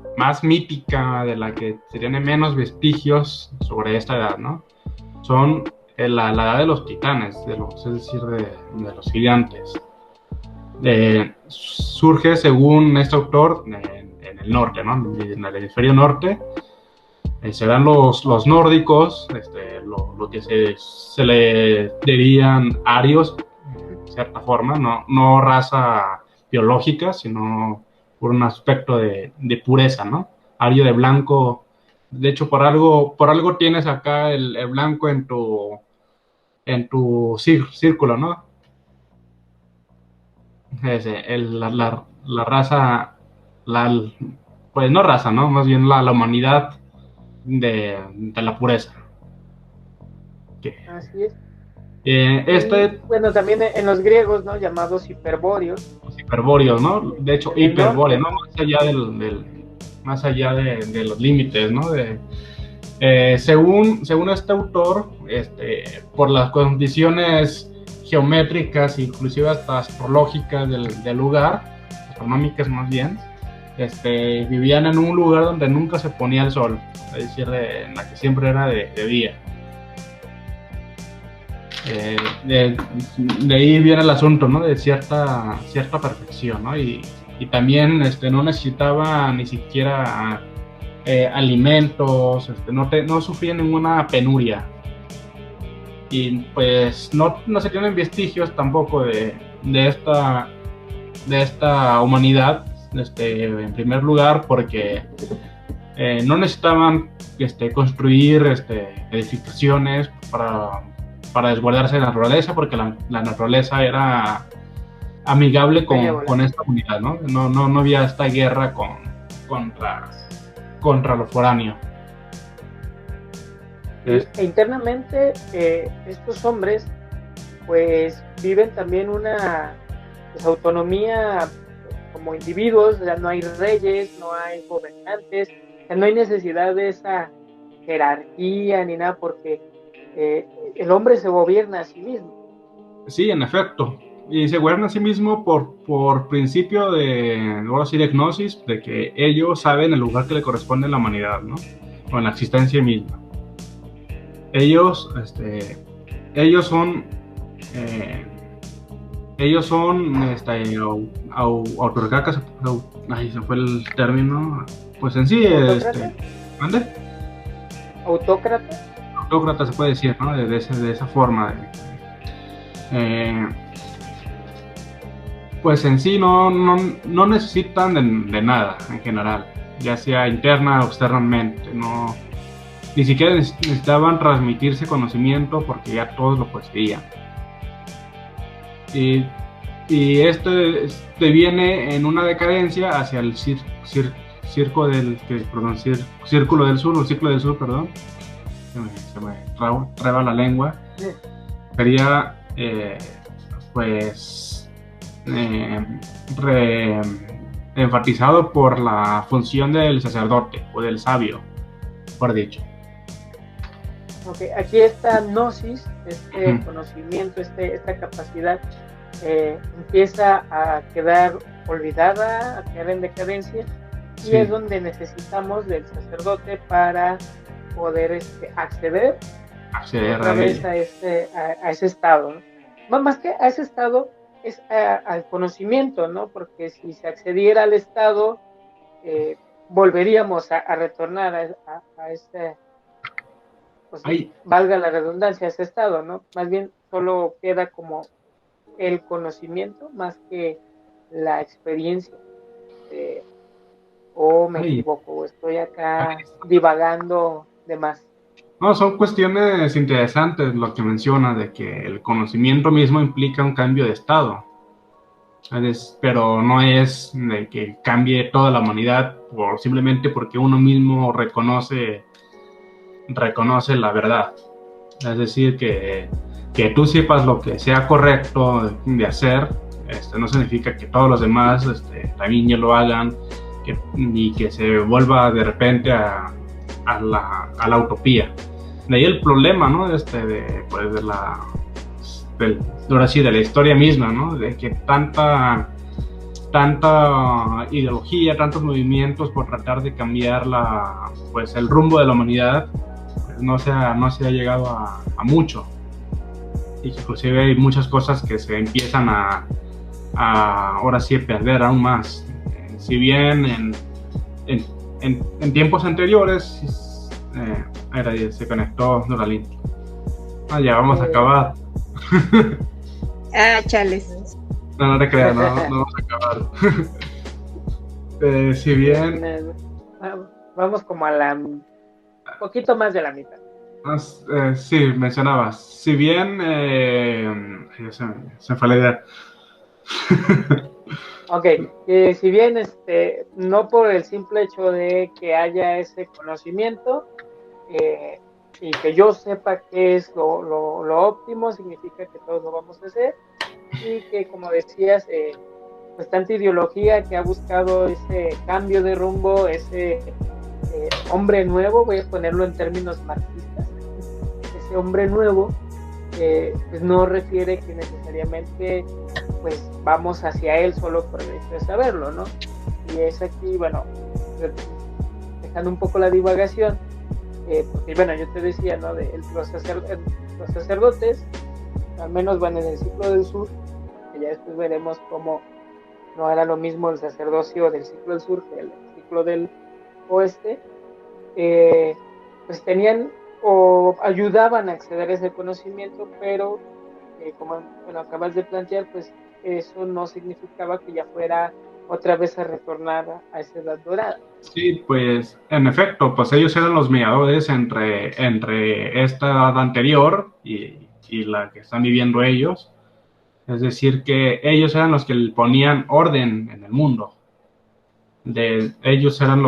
mítica, de la que se tienen menos vestigios sobre esta edad, ¿no? Son la edad de los titanes, es decir, de los gigantes. Surge, según este autor, en el norte, ¿no? En el hemisferio norte. Se dan los nórdicos, lo que se le dirían arios, de cierta forma, no raza biológica, sino por un aspecto de pureza, ¿no? Ario de blanco. De hecho, por algo tienes acá el blanco en tu círculo, ¿no? La raza, pues no raza, ¿no? Más bien la humanidad de la pureza. Así es. Bueno, también en los griegos, ¿no? Llamados hiperbóreos. Los hiperbóreos, ¿no? De hecho, hiperbóreo, ¿no? Más allá de los límites, ¿no? Según este autor, por las condiciones geométricas, inclusive hasta astrológicas del lugar, astronómicas más bien, vivían en un lugar donde nunca se ponía el sol, es decir, en la que siempre era de día. De ahí viene el asunto, ¿no? De cierta perfección, ¿no? Y también no necesitaba ni siquiera alimentos, no sufría ninguna penuria. Y pues no se tienen vestigios tampoco de esta humanidad, en primer lugar porque no necesitaban construir edificaciones para desguardarse de la naturaleza, porque la naturaleza era amigable con esta unidad, ¿no? No había esta guerra contra lo foráneo. Internamente, estos hombres pues viven también una pues, autonomía como individuos, ya no hay reyes, no hay gobernantes, ya no hay necesidad de esa jerarquía ni nada, porque el hombre se gobierna a sí mismo. Sí, en efecto. Y se gobierna a sí mismo por principio ahora sí, de gnosis, de que ellos saben el lugar que le corresponde en la humanidad, ¿no? O en la existencia misma. Ellos son autorcacas, ahí se fue el término, pues en sí, ¿mande? ¿Autócrata? Autócrata se puede decir, ¿no? De esa forma. Pues en sí no necesitan de nada en general, ya sea interna o externamente, no. Ni siquiera necesitaban transmitirse conocimiento porque ya todos lo poseían. Y viene en una decadencia hacia el círculo del sur, perdón. Se me traba la lengua. Sería, enfatizado por la función del sacerdote o del sabio, por dicho. Okay, aquí esta gnosis, conocimiento, esta capacidad empieza a quedar olvidada, a quedar en decadencia, y es donde necesitamos del sacerdote para poder acceder otra vez a ese estado, ¿no? Más que a ese estado, es al conocimiento, ¿no? Porque si se accediera al estado, volveríamos a retornar a este, pues, valga la redundancia, ese estado, ¿no? Más bien solo queda como el conocimiento más que la experiencia. O me equivoco, o estoy acá divagando de más. No, son cuestiones interesantes lo que menciona, de que el conocimiento mismo implica un cambio de estado. Pero no es de que cambie toda la humanidad simplemente porque uno mismo reconoce la verdad. Es decir, que tú sepas lo que sea correcto de hacer, no significa que todos los demás también ya lo hagan, y que se vuelva de repente a la utopía. De ahí el problema, ¿no? Ahora sí, de la historia misma, ¿no? De que tanta ideología, tantos movimientos por tratar de cambiar el rumbo de la humanidad, pues no se ha llegado a mucho. Y que inclusive hay muchas cosas que se empiezan a ahora sí perder aún más. Si bien en tiempos anteriores se conectó Doralín. Ya vamos a acabar. Chales. No te creas, no vamos a acabar. Si bien vamos como a un poquito más de la mitad. Sí, mencionabas. Si bien se fue la idea. Ok, si bien no por el simple hecho de que haya ese conocimiento y que yo sepa qué es lo óptimo, significa que todos lo vamos a hacer, y que, como decías, pues tanta ideología que ha buscado ese cambio de rumbo, ese hombre nuevo, voy a ponerlo en términos marxistas, ese hombre nuevo pues no refiere que necesariamente pues vamos hacia él solo por el hecho de saberlo, ¿no? Y es aquí, bueno, dejando un poco la divagación, porque bueno, yo te decía, ¿no? Los sacerdotes, al menos bueno, en el ciclo del sur, que ya después veremos cómo no era lo mismo el sacerdocio del ciclo del sur que el ciclo del oeste, pues tenían o ayudaban a acceder a ese conocimiento, pero como bueno, acabas de plantear, pues eso no significaba que ya fuera otra vez a retornar a esa edad dorada. Sí, pues en efecto, pues ellos eran los mediadores entre esta edad anterior y la que están viviendo ellos. Es decir, que ellos eran los que ponían orden en el mundo. Ellos eran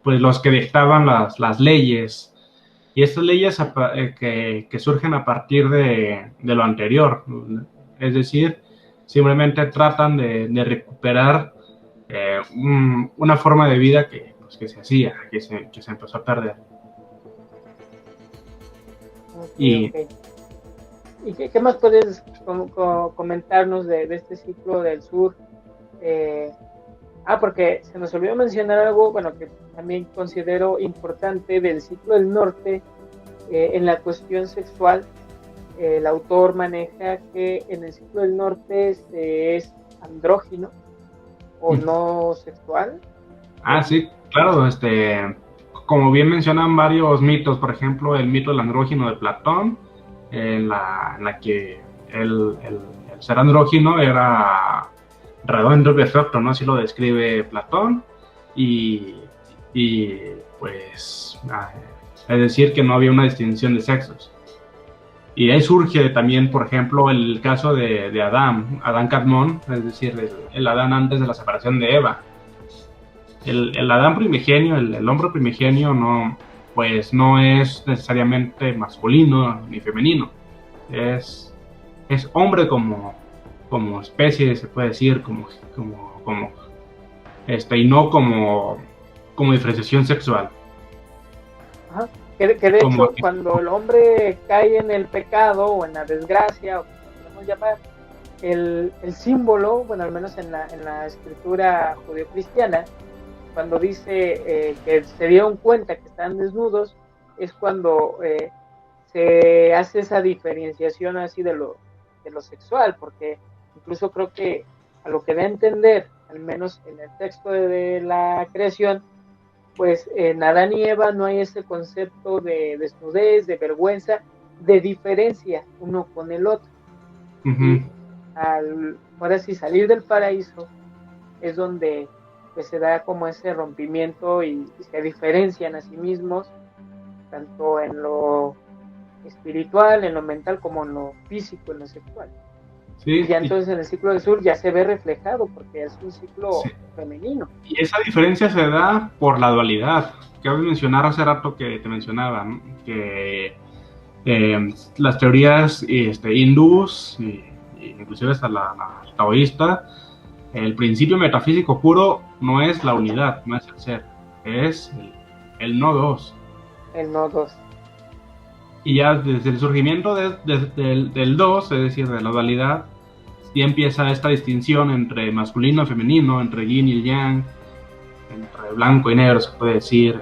pues los que dictaban las leyes. Y estas leyes que surgen a partir de lo anterior. Es decir, simplemente tratan de recuperar una forma de vida pues, que se hacía, que se empezó a perder. Okay, okay. ¿Y qué más puedes comentarnos de este ciclo del sur? Porque se nos olvidó mencionar algo, bueno, que también considero importante del ciclo del norte. En la cuestión sexual, el autor maneja que en el ciclo del norte se es andrógino o no sexual. Sí, claro, como bien mencionan varios mitos, por ejemplo, el mito del andrógino de Platón, en la que el ser andrógino era redondo y perfecto, ¿no? Así lo describe Platón, y pues, es decir, que no había una distinción de sexos. Y ahí surge también, por ejemplo, el caso de Adán Cadmón, es decir, el Adán antes de la separación de Eva. El Adán primigenio, el hombre primigenio, pues no es necesariamente masculino ni femenino. Es hombre como especie, se puede decir, y no como diferenciación sexual. Ajá. Que de hecho, cuando el hombre cae en el pecado o en la desgracia, o como podemos llamar, el símbolo, bueno, al menos en la escritura judeocristiana, cuando dice que se dieron cuenta que están desnudos, es cuando se hace esa diferenciación así de lo sexual, porque incluso creo que a lo que da a entender, al menos en el texto de la creación, pues en Adán y Eva no hay ese concepto de desnudez, de vergüenza, de diferencia uno con el otro. Uh-huh. Ahora sí, salir del paraíso es donde pues se da como ese rompimiento y se diferencian a sí mismos, tanto en lo espiritual, en lo mental, como en lo físico, en lo sexual. Sí, y ya entonces en el ciclo del sur ya se ve reflejado porque es un ciclo femenino. Y esa diferencia se da por la dualidad. Cabe mencionar hace rato que te mencionaba, ¿no? Que las teorías hindús, inclusive hasta la taoísta, el principio metafísico puro no es la unidad, no es el ser, es el no dos. El no dos. Y ya desde el surgimiento del dos, es decir, de la dualidad, ya empieza esta distinción entre masculino y femenino, entre yin y yang, entre blanco y negro, se puede decir,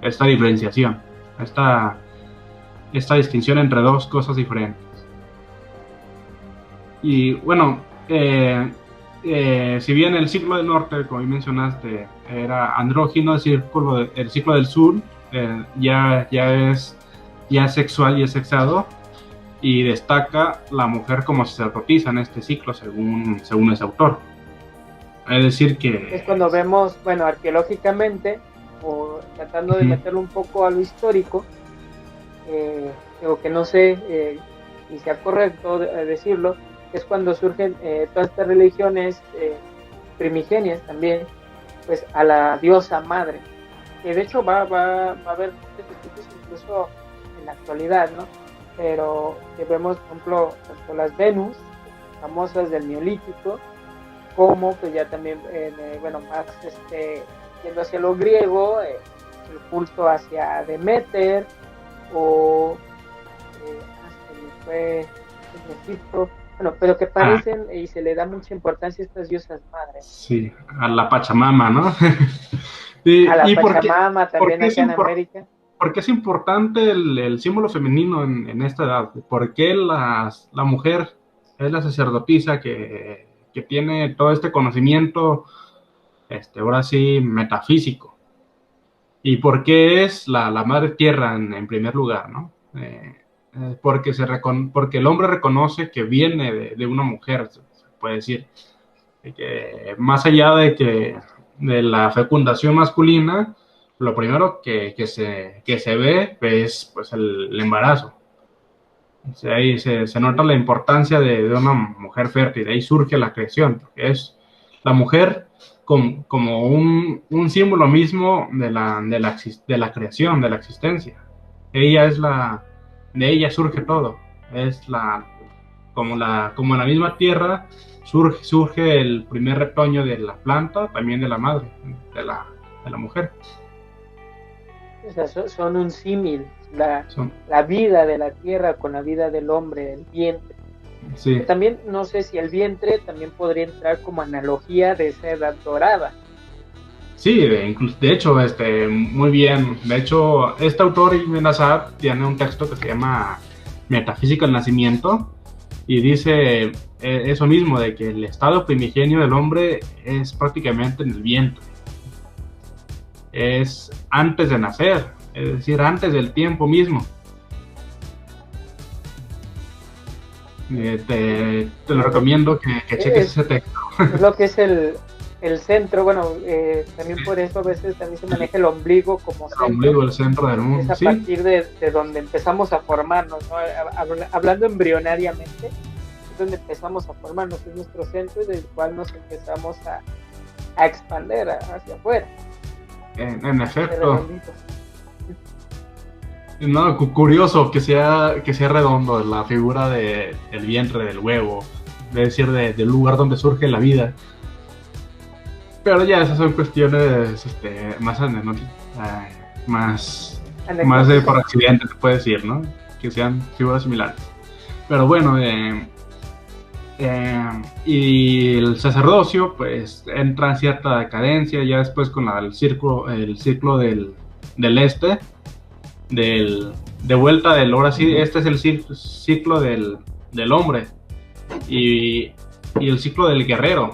esta diferenciación, esta distinción entre dos cosas diferentes. Y bueno, si bien el ciclo del norte, como mencionaste, era andrógino, el ciclo del sur ya es sexual y es sexado, y destaca la mujer como sacerdotisa en este ciclo, según ese autor. Es decir que... Es cuando vemos, bueno, arqueológicamente, o tratando de meterlo un poco a lo histórico, o que no sé si sea correcto decirlo, es cuando surgen todas estas religiones primigenias también, pues a la diosa madre, que de hecho va a haber muchos incluso en la actualidad, ¿no? Pero que vemos, por ejemplo, tanto las Venus, famosas del Neolítico, como pues ya también, bueno, más yendo hacia lo griego, el culto hacia Deméter, o fue en Egipto, bueno, pero que parecen y se le da mucha importancia a estas diosas madres. Sí, a la Pachamama, ¿no? A la Pachamama también acá en América. ¿Por qué es importante el símbolo femenino en esta edad? ¿Por qué la mujer es la sacerdotisa que tiene todo este conocimiento, ahora sí, metafísico? ¿Y por qué es la madre tierra en primer lugar, ¿no? Porque el hombre reconoce que viene de una mujer, se puede decir. que más allá de la fecundación masculina, lo primero que se ve es pues el embarazo. O sea, ahí se nota la importancia de una mujer fértil, de ahí surge la creación, porque es la mujer como un símbolo mismo de la creación, de la existencia. Ella es de ella surge todo, es como la misma tierra surge el primer retoño de la planta, también de la madre, de la mujer. O sea, son un símil, Son, la vida de la tierra con la vida del hombre, el vientre. sí. Que también, no sé si el vientre también podría entrar como analogía de esa edad dorada. Sí, de hecho, muy bien. De hecho, este autor, Ibn Asad, tiene un texto que se llama Metafísica del Nacimiento y dice eso mismo, de que el estado primigenio del hombre es prácticamente en el vientre. Es antes de nacer, es decir, antes del tiempo mismo. Te lo recomiendo que cheques ese texto. Es lo que es el centro, bueno, también por eso a veces también se maneja el ombligo como centro. El ombligo, el centro del mundo. Es a partir de donde empezamos a formarnos, ¿no? Hablando embrionariamente, es donde empezamos a formarnos, es nuestro centro del cual nos empezamos a expandir hacia afuera. En efecto. No, curioso que sea redondo la figura del vientre, del huevo, es decir, del lugar donde surge la vida. Pero ya esas son cuestiones más de por accidente, se puede decir, ¿no? Que sean figuras similares. Pero bueno, y el sacerdocio pues entra en cierta decadencia ya después con el ciclo del este, de vuelta del, ahora sí, este es el ciclo del hombre y el ciclo del guerrero,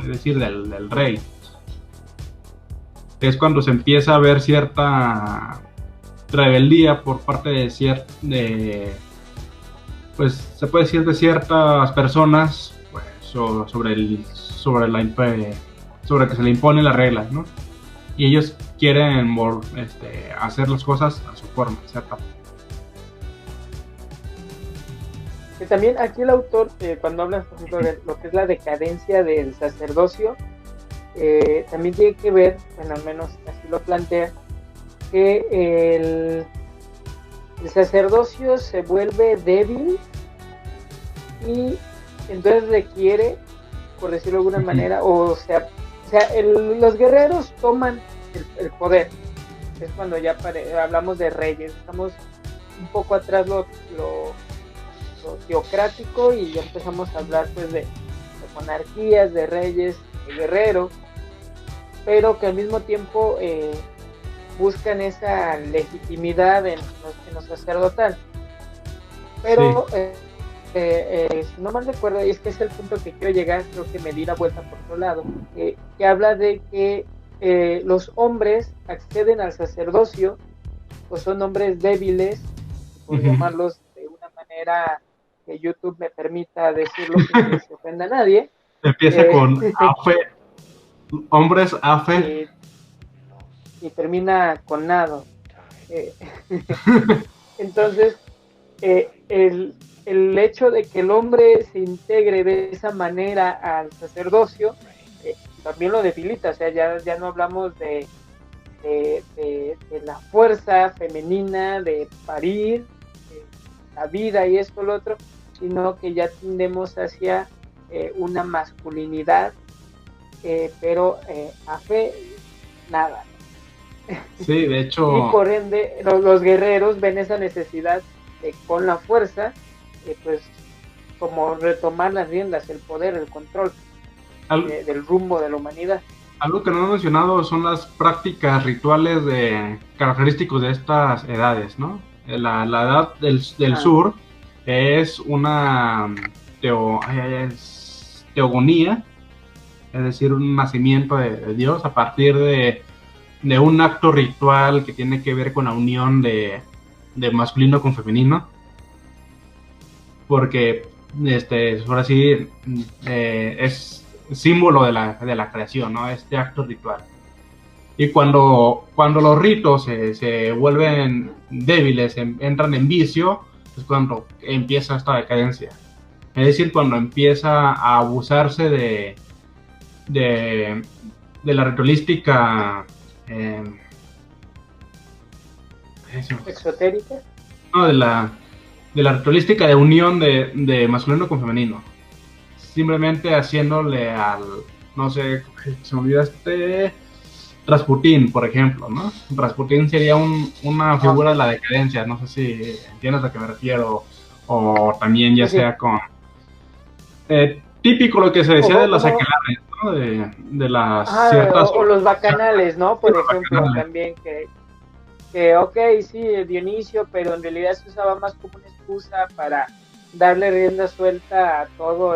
es decir, del rey. Es cuando se empieza a ver cierta rebeldía por parte pues se puede decir de ciertas personas, pues, sobre que se le imponen las reglas, ¿no? Y ellos quieren hacer las cosas a su forma, ¿cierto? Que también aquí el autor, cuando habla por ejemplo, de lo que es la decadencia del sacerdocio, también tiene que ver, bueno, al menos así lo plantea, que el sacerdocio se vuelve débil y entonces requiere, por decirlo de alguna manera, los guerreros toman el poder. Es cuando ya hablamos de reyes, estamos un poco atrás lo teocrático y ya empezamos a hablar pues de monarquías, de reyes, de guerreros, pero que al mismo tiempo buscan esa legitimidad en lo sacerdotal. Pero sí. Si no mal recuerdo, y es que es el punto que quiero llegar, creo que me di la vuelta por otro lado, que habla de que los hombres acceden al sacerdocio, pues son hombres débiles, por llamarlos de una manera que YouTube me permita decirlo sin que se ofenda a nadie. Empieza con afe, hombres afe. Y termina con nado. Entonces, el hecho de que el hombre se integre de esa manera al sacerdocio también lo debilita. O sea, ya no hablamos de la fuerza femenina, de parir, de la vida y esto, lo otro, sino que ya tendemos hacia una masculinidad, pero a fe, nada. Sí, de hecho. Y por ende, los guerreros ven esa necesidad con la fuerza, pues como retomar las riendas, el poder, el control del rumbo de la humanidad. Algo que no he mencionado son las prácticas rituales característicos de estas edades, ¿no? La edad del sur es una teogonía, es decir, un nacimiento de Dios a partir de un acto ritual que tiene que ver con la unión de masculino con femenino, porque ahora sí símbolo de la creación, ¿no? Este acto ritual. Y cuando los ritos se vuelven débiles, entran en vicio, es cuando empieza esta decadencia. Es decir, cuando empieza a abusarse de, de la ritualística eh, exotérica. no, de la ritualística de unión de masculino con femenino. Simplemente haciéndole al, no sé, se me olvida Rasputín, por ejemplo, ¿no? Rasputín sería una figura de la decadencia, no sé si entiendes a qué me refiero, o también ya Sí, sí. sea con... típico lo que se decía de las Como, aquelarres, ¿no? De las ciertas... o los bacanales, ¿no? Sí, Por los ejemplo, bacanales. también que ok, sí, Dionisio, pero en realidad se usaba más como una excusa para darle rienda suelta a todo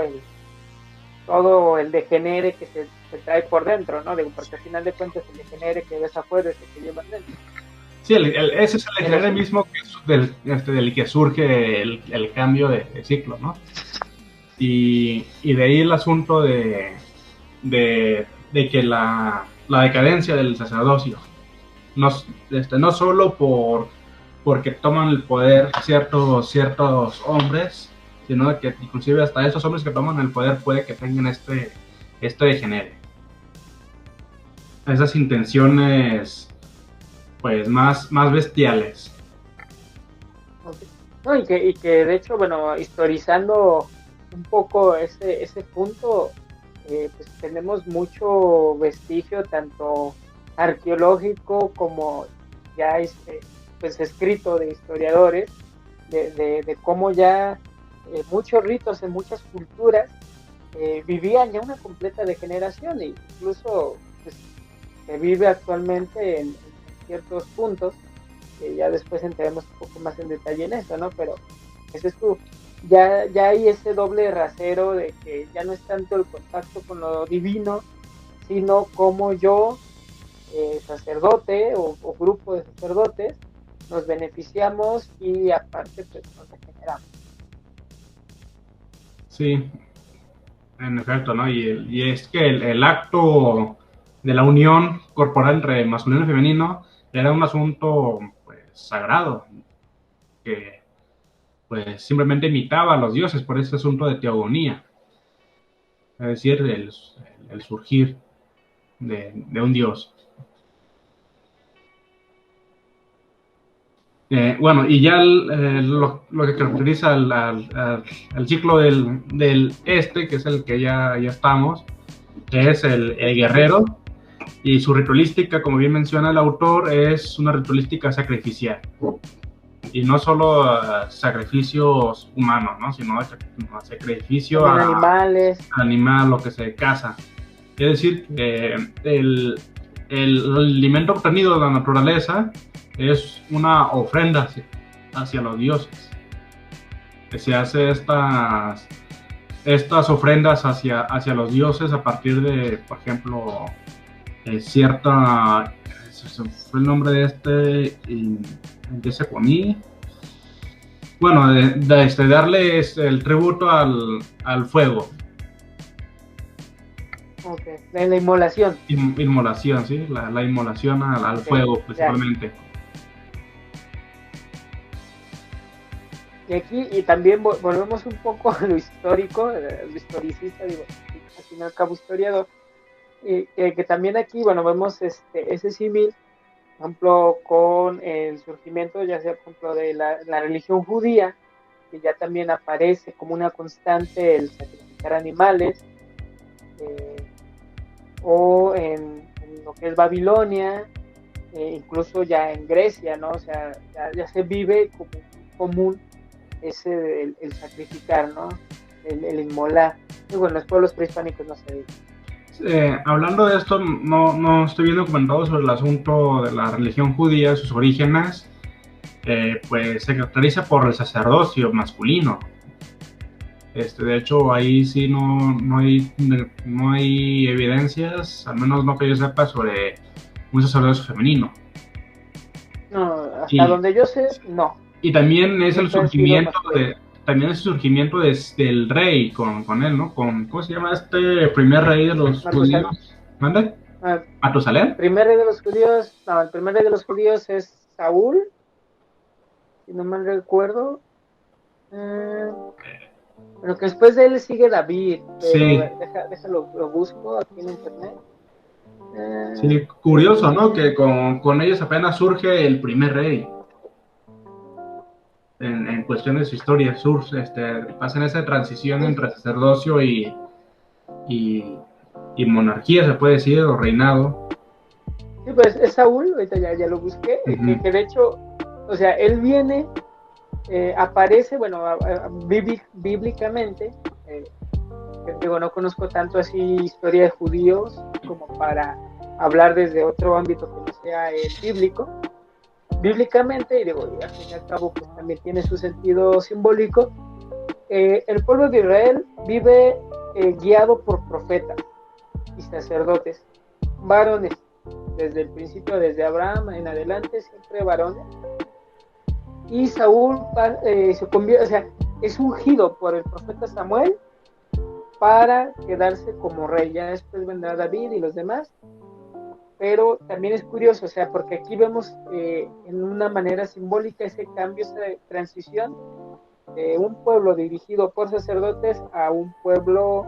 el degenere que se trae por dentro, ¿no? Digo, porque al final de cuentas el degenere que ves afuera es el que llevan dentro. Sí, ese es el Pero degenere sí, mismo del que surge el cambio de ciclo, ¿no? Y de ahí el asunto de que la decadencia del sacerdocio, no, no solo porque toman el poder ciertos hombres, sino que inclusive hasta esos hombres que toman el poder puede que tengan este degenere. Esas intenciones pues más bestiales. okay. No, y que de hecho, bueno, historizando un poco ese punto, pues tenemos mucho vestigio, tanto arqueológico como ya pues escrito de historiadores, de cómo ya muchos ritos en muchas culturas vivían ya una completa degeneración, e incluso pues, se vive actualmente en ciertos puntos, que ya después entraremos un poco más en detalle en eso, ¿no? Pero ese es tu, ya hay ese doble rasero de que ya no es tanto el contacto con lo divino, sino como yo, sacerdote o grupo de sacerdotes, nos beneficiamos y aparte pues nos regeneramos. Sí, en efecto, ¿no? Y es que el acto de la unión corporal entre masculino y femenino era un asunto pues sagrado, que pues simplemente imitaba a los dioses por ese asunto de teogonía, es decir, el surgir de un dios. Bueno, y ya lo que caracteriza al ciclo del este, que es el que ya estamos, es el guerrero, y su ritualística, como bien menciona el autor, es una ritualística sacrificial. Y no solo sacrificios humanos, ¿no? Sino sacrificio También animales. al animal, lo que se caza. Es decir, que el alimento obtenido de la naturaleza es una ofrenda hacia los dioses. Que se hace estas ofrendas hacia los dioses a partir de, por ejemplo, cierta... fue el nombre de empieza con I. Bueno, darles el tributo al fuego. Ok, la inmolación. Inmolación, ¿sí? La inmolación al Okay, fuego, ya. principalmente. Y aquí, y también volvemos un poco a lo histórico, lo historicista, digo, al fin y al cabo historiador, y que también aquí, bueno, vemos ese símil, por ejemplo, con el surgimiento, ya sea, por ejemplo, de la religión judía, que ya también aparece como una constante el sacrificar animales, eh, o en lo que es Babilonia, incluso ya en Grecia, ¿no? O sea, ya se vive como común el sacrificar, ¿no? El inmolar. Y bueno, los pueblos prehispánicos no se vive. Hablando de esto, no estoy bien documentado sobre el asunto de la religión judía, sus orígenes, pues se caracteriza por el sacerdocio masculino. De hecho, ahí sí no hay evidencias, al menos no que yo sepa, sobre un sacerdocio femenino. No, hasta Y, donde yo sé, no. y también es el Siempre han sido surgimiento masculinos. también el surgimiento del rey con él, ¿no? ¿Cómo se llama este primer rey de los judíos? ¿Mande? ¿Matusalén? El primer rey de los judíos, no, el primer rey de los judíos es Saúl, si no mal recuerdo. Pero que después de él sigue David, pero sí. déjalo, lo busco aquí en internet. Sí, curioso, ¿no? Que con ellos apenas surge el primer rey. En cuestión de su historia, pasan esa transición entre sacerdocio y monarquía, se puede decir, o reinado. Sí, pues es Saúl, ahorita ya lo busqué, que de hecho, o sea, él viene, aparece, bueno, bíblicamente, digo, no conozco tanto así historia de judíos como para hablar desde otro ámbito que no sea el bíblico. Bíblicamente, y digo, y al fin y al cabo, pues también tiene su sentido simbólico. El pueblo de Israel vive guiado por profetas y sacerdotes, varones, desde el principio, desde Abraham en adelante, siempre varones. Y Saúl se convierte, o sea, es ungido por el profeta Samuel para quedarse como rey. Ya después vendrá David y los demás. Pero también es curioso, o sea, porque aquí vemos en una manera simbólica ese cambio, esa transición de un pueblo dirigido por sacerdotes a un pueblo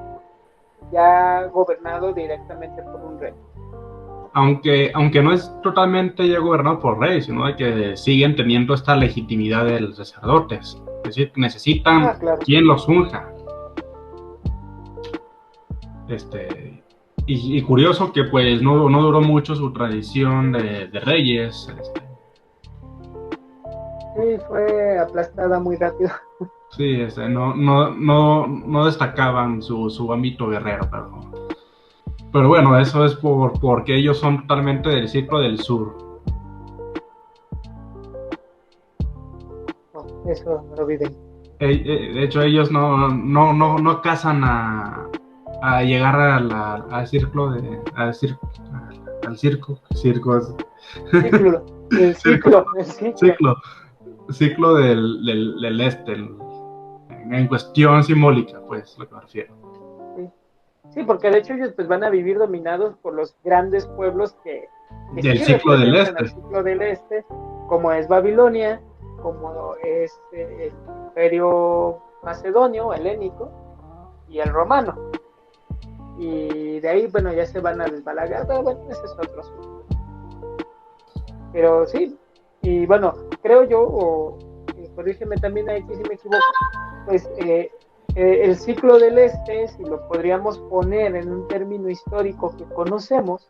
ya gobernado directamente por un rey. Aunque no es totalmente ya gobernado por rey, sino de que siguen teniendo esta legitimidad de los sacerdotes. Es decir, necesitan quien los unja. Y curioso que pues no duró mucho su tradición de reyes. Sí, fue aplastada muy rápido. Sí, no destacaban su ámbito guerrero, pero bueno, eso es porque ellos son totalmente del ciclo del sur. No, eso no lo olvidé. De hecho, ellos no cazan a llegar al ciclo al ciclo del este, en cuestión simbólica, pues, lo que me refiero. Sí, porque de hecho ellos pues van a vivir dominados por los grandes pueblos que del ciclo del este. El ciclo del este, como es Babilonia, como es el imperio macedonio, helénico, y el romano. Y de ahí, bueno, ya se van a desbalagar, pero bueno, ese es otro asunto. Pero sí, y bueno, creo yo, o corrígeme también aquí si me equivoco, pues el ciclo del este, si lo podríamos poner en un término histórico que conocemos,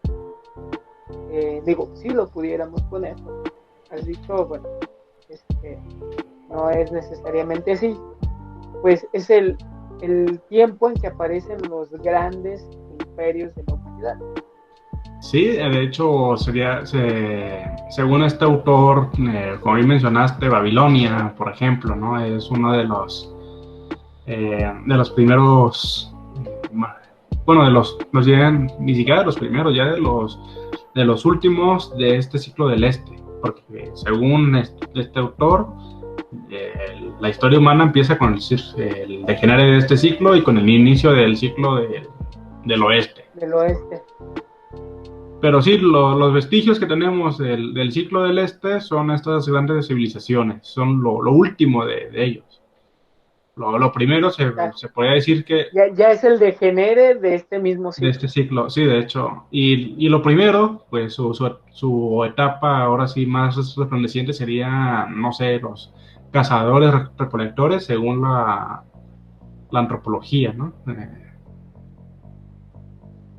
digo, si lo pudiéramos poner, has dicho, bueno, no es necesariamente así, pues es el tiempo en que aparecen los grandes imperios de la humanidad. Sí, de hecho, según este autor, como bien mencionaste, Babilonia, por ejemplo, ¿no? Es uno de los primeros, bueno, no llegan ni siquiera de los primeros, ya de los últimos de este ciclo del este, porque según este autor, la historia humana empieza con el degenere de este ciclo y con el inicio del ciclo del oeste. Del oeste. Pero sí, los vestigios que tenemos del ciclo del este son estas grandes civilizaciones, son lo último de ellos. Lo primero se podría decir que... Ya es el degenere de este mismo ciclo. De este ciclo, sí, de hecho. Y lo primero, pues su etapa ahora sí más resplandeciente sería, no sé, los cazadores recolectores según la antropología, ¿no?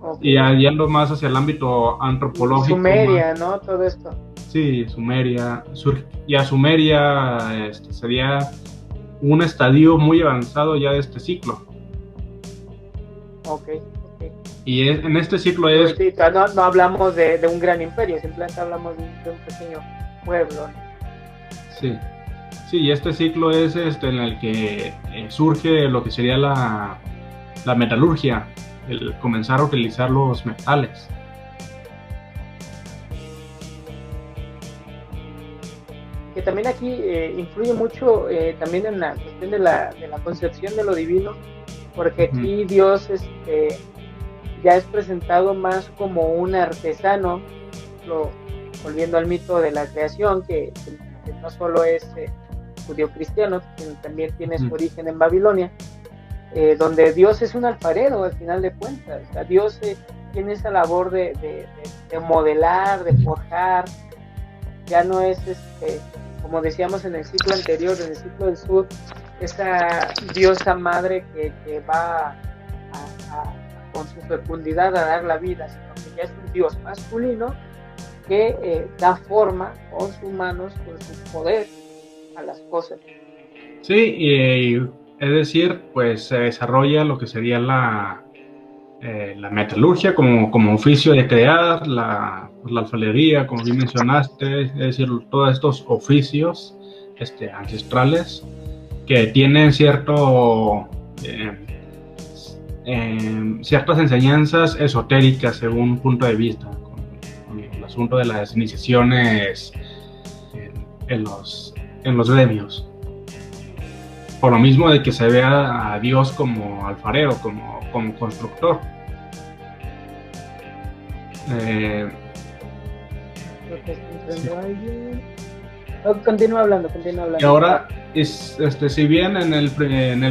Okay. Y yendo más hacia el ámbito antropológico. Sumeria, ¿no? Todo esto. Sí, Sumeria. Sumeria sería un estadio muy avanzado ya de este ciclo. Ok. Y en este ciclo es... Sí, no hablamos de un gran imperio, simplemente hablamos de un pequeño pueblo, ¿no? Sí, y este ciclo es en el que surge lo que sería la metalurgia, el comenzar a utilizar los metales. porque también aquí influye mucho también en la cuestión de la concepción de lo divino, porque aquí Dios ya es presentado más como un artesano, volviendo al mito de la creación, que no solo es judío-cristiano, sino también tiene su origen en Babilonia, donde Dios es un alfarero al final de cuentas. O sea, Dios tiene esa labor de modelar, de forjar. Ya no es, como decíamos en el ciclo anterior, en el ciclo del sur, esa diosa madre que va con su fecundidad a dar la vida, sino que ya es un Dios masculino que da forma con sus manos, con su poder a las cosas. Sí, es decir, pues se desarrolla lo que sería la metalurgia como oficio de crear, la alfarería, como bien mencionaste, es decir, todos estos oficios ancestrales que tienen ciertas enseñanzas esotéricas según punto de vista, con el asunto de las iniciaciones en los gremios. Por lo mismo de que se vea a Dios como alfarero, como constructor. Continúa hablando. Y ahora, si bien en el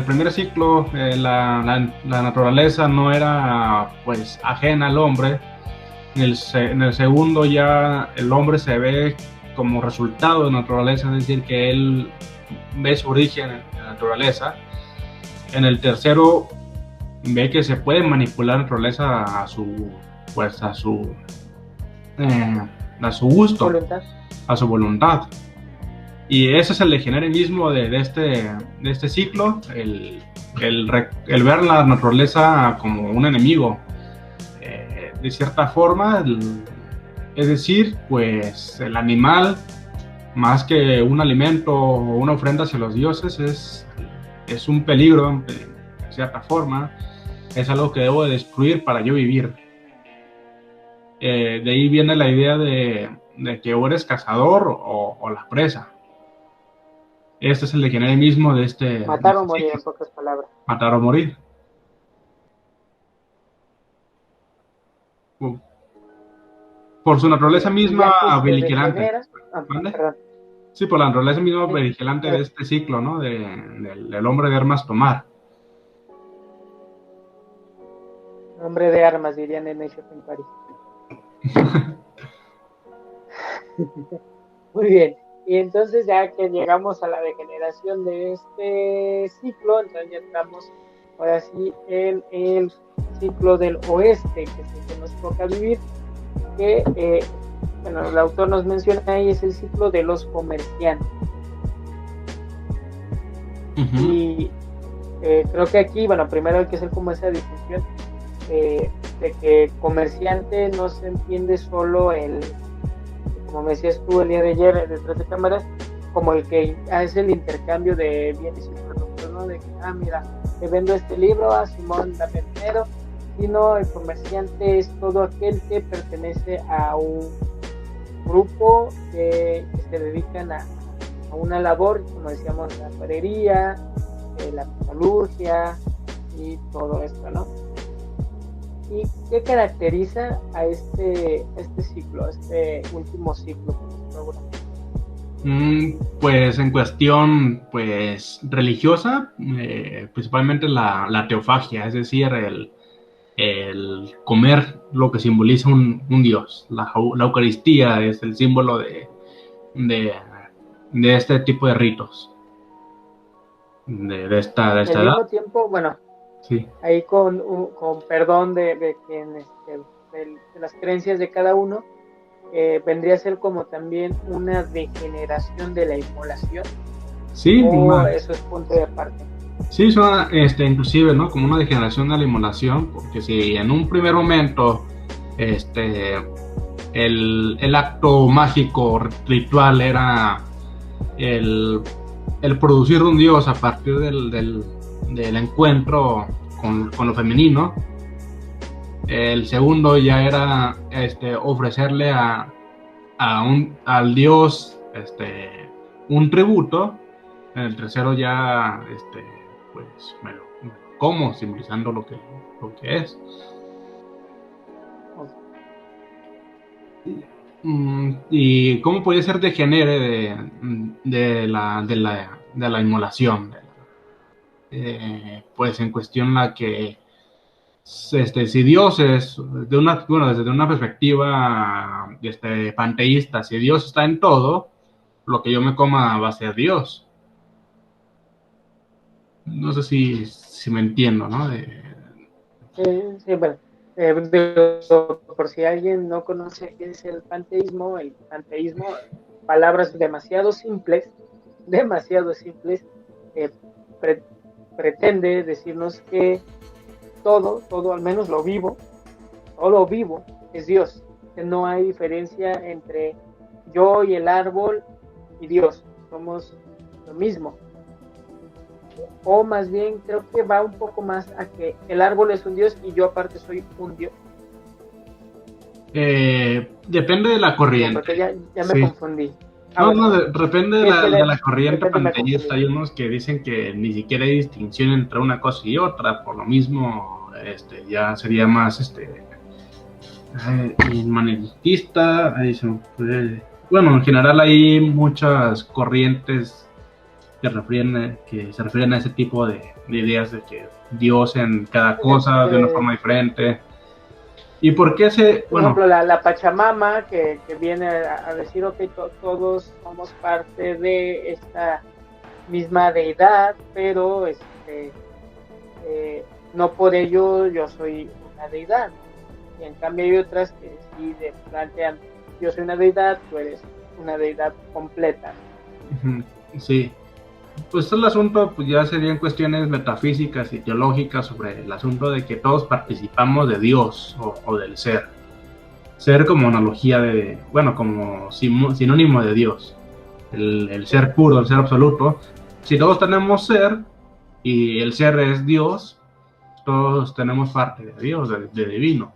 primer ciclo la naturaleza no era pues ajena al hombre, en el segundo ya el hombre se ve como resultado de naturaleza, es decir, que él ve su origen en la naturaleza. En el tercero ve que se puede manipular la naturaleza a su gusto, a su voluntad. Y ese es el degenerismo de este ciclo, el ver la naturaleza como un enemigo, de cierta forma, es decir, pues el animal, más que un alimento o una ofrenda hacia los dioses, es un peligro, de cierta forma, es algo que debo de destruir para yo vivir. De ahí viene la idea de que o eres cazador o la presa. Este es el degenerismo de matar o morir, en pocas palabras. Matar o morir. Por su naturaleza misma beligerante. Sí, por la naturaleza misma beligerante de este ciclo, ¿no? Del hombre de armas tomar. Hombre de armas, dirían en Age of Empires. Muy bien. Y entonces ya que llegamos a la degeneración de este ciclo, entonces ya entramos ahora sí en el ciclo del oeste, que es el que nos toca vivir, que el autor nos menciona ahí, es el ciclo de los comerciantes. Y creo que aquí, primero hay que hacer como esa distinción de que comerciante no se entiende solo como me decías tú el día de ayer detrás de cámaras, como el que hace el intercambio de bienes y productos, ¿no? De que, mira, te vendo este libro, Simón, dame dinero. Sino el comerciante es todo aquel que pertenece a un grupo que se dedican a una labor, como decíamos, la alfarería, la metalurgia y todo esto, ¿no? ¿Y qué caracteriza a este ciclo, a este último ciclo? Pues en cuestión religiosa, principalmente la teofagia, es decir, el comer lo que simboliza un dios. La Eucaristía es el símbolo de este tipo de ritos, de esta edad. Al mismo tiempo, sí. Ahí con perdón de las creencias de cada uno, vendría a ser como también una degeneración de la inmolación. Sí, o eso es punto de aparte. Sí, suena inclusive, ¿no? Como una degeneración de la inmolación, porque si en un primer momento el acto mágico ritual era el producir un dios a partir del encuentro con lo femenino, el segundo ya era ofrecerle al dios un tributo. En el tercero ya, pues me lo como, simbolizando lo que es. ¿Y cómo puede ser degenere de la inmolación? Pues en cuestión la que, si Dios es, desde una perspectiva panteísta, si Dios está en todo, lo que yo me coma va a ser Dios. No sé si me entiendo, ¿no? Sí, bueno, por si alguien no conoce qué es el panteísmo, palabras demasiado simples, eh, pre- pretende decirnos que todo, al menos todo lo vivo es Dios, que no hay diferencia entre yo y el árbol y Dios, somos lo mismo. O más bien creo que va un poco más a que el árbol es un Dios y yo aparte soy un Dios. Depende de la Digo, corriente. porque ya me Sí. confundí. No, Bueno, no, depende de es que la de corriente repente me confundí. panteísta. Hay unos que dicen que ni siquiera hay distinción entre una cosa y otra. Por lo mismo, ya sería más inmanentista. Bueno, en general hay muchas corrientes que se refieren a ese tipo de ideas de que Dios en cada cosa de una forma diferente. ¿Y por qué Por bueno, ejemplo, la Pachamama que viene a decir, ok, todos somos parte de esta misma deidad, pero no por ello yo soy una deidad. Y en cambio hay otras que sí plantean, yo soy una deidad, tú eres una deidad completa. sí, pues el asunto pues ya serían cuestiones metafísicas y teológicas sobre el asunto de que todos participamos de Dios o del ser. Ser como analogía bueno, como sinónimo de Dios. El ser puro, el ser absoluto. Si todos tenemos ser y el ser es Dios, todos tenemos parte de Dios, de divino.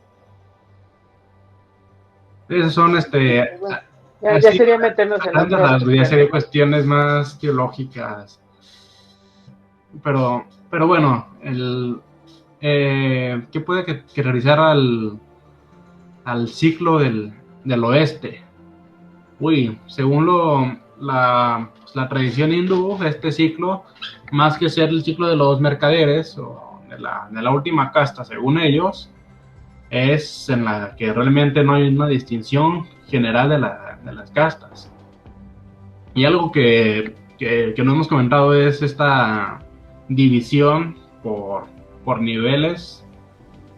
Esas son Bueno, ya así sería meternos a en grandes otras rasgos, ya cuestiones, sería ¿no? cuestiones más teológicas. Pero bueno, ¿qué puede que realizar al ciclo del oeste? Uy, según la tradición hindú, este ciclo, más que ser el ciclo de los mercaderes o de la última casta, según ellos, es en la que realmente no hay una distinción general de las castas. Y algo que no hemos comentado es esta división por niveles,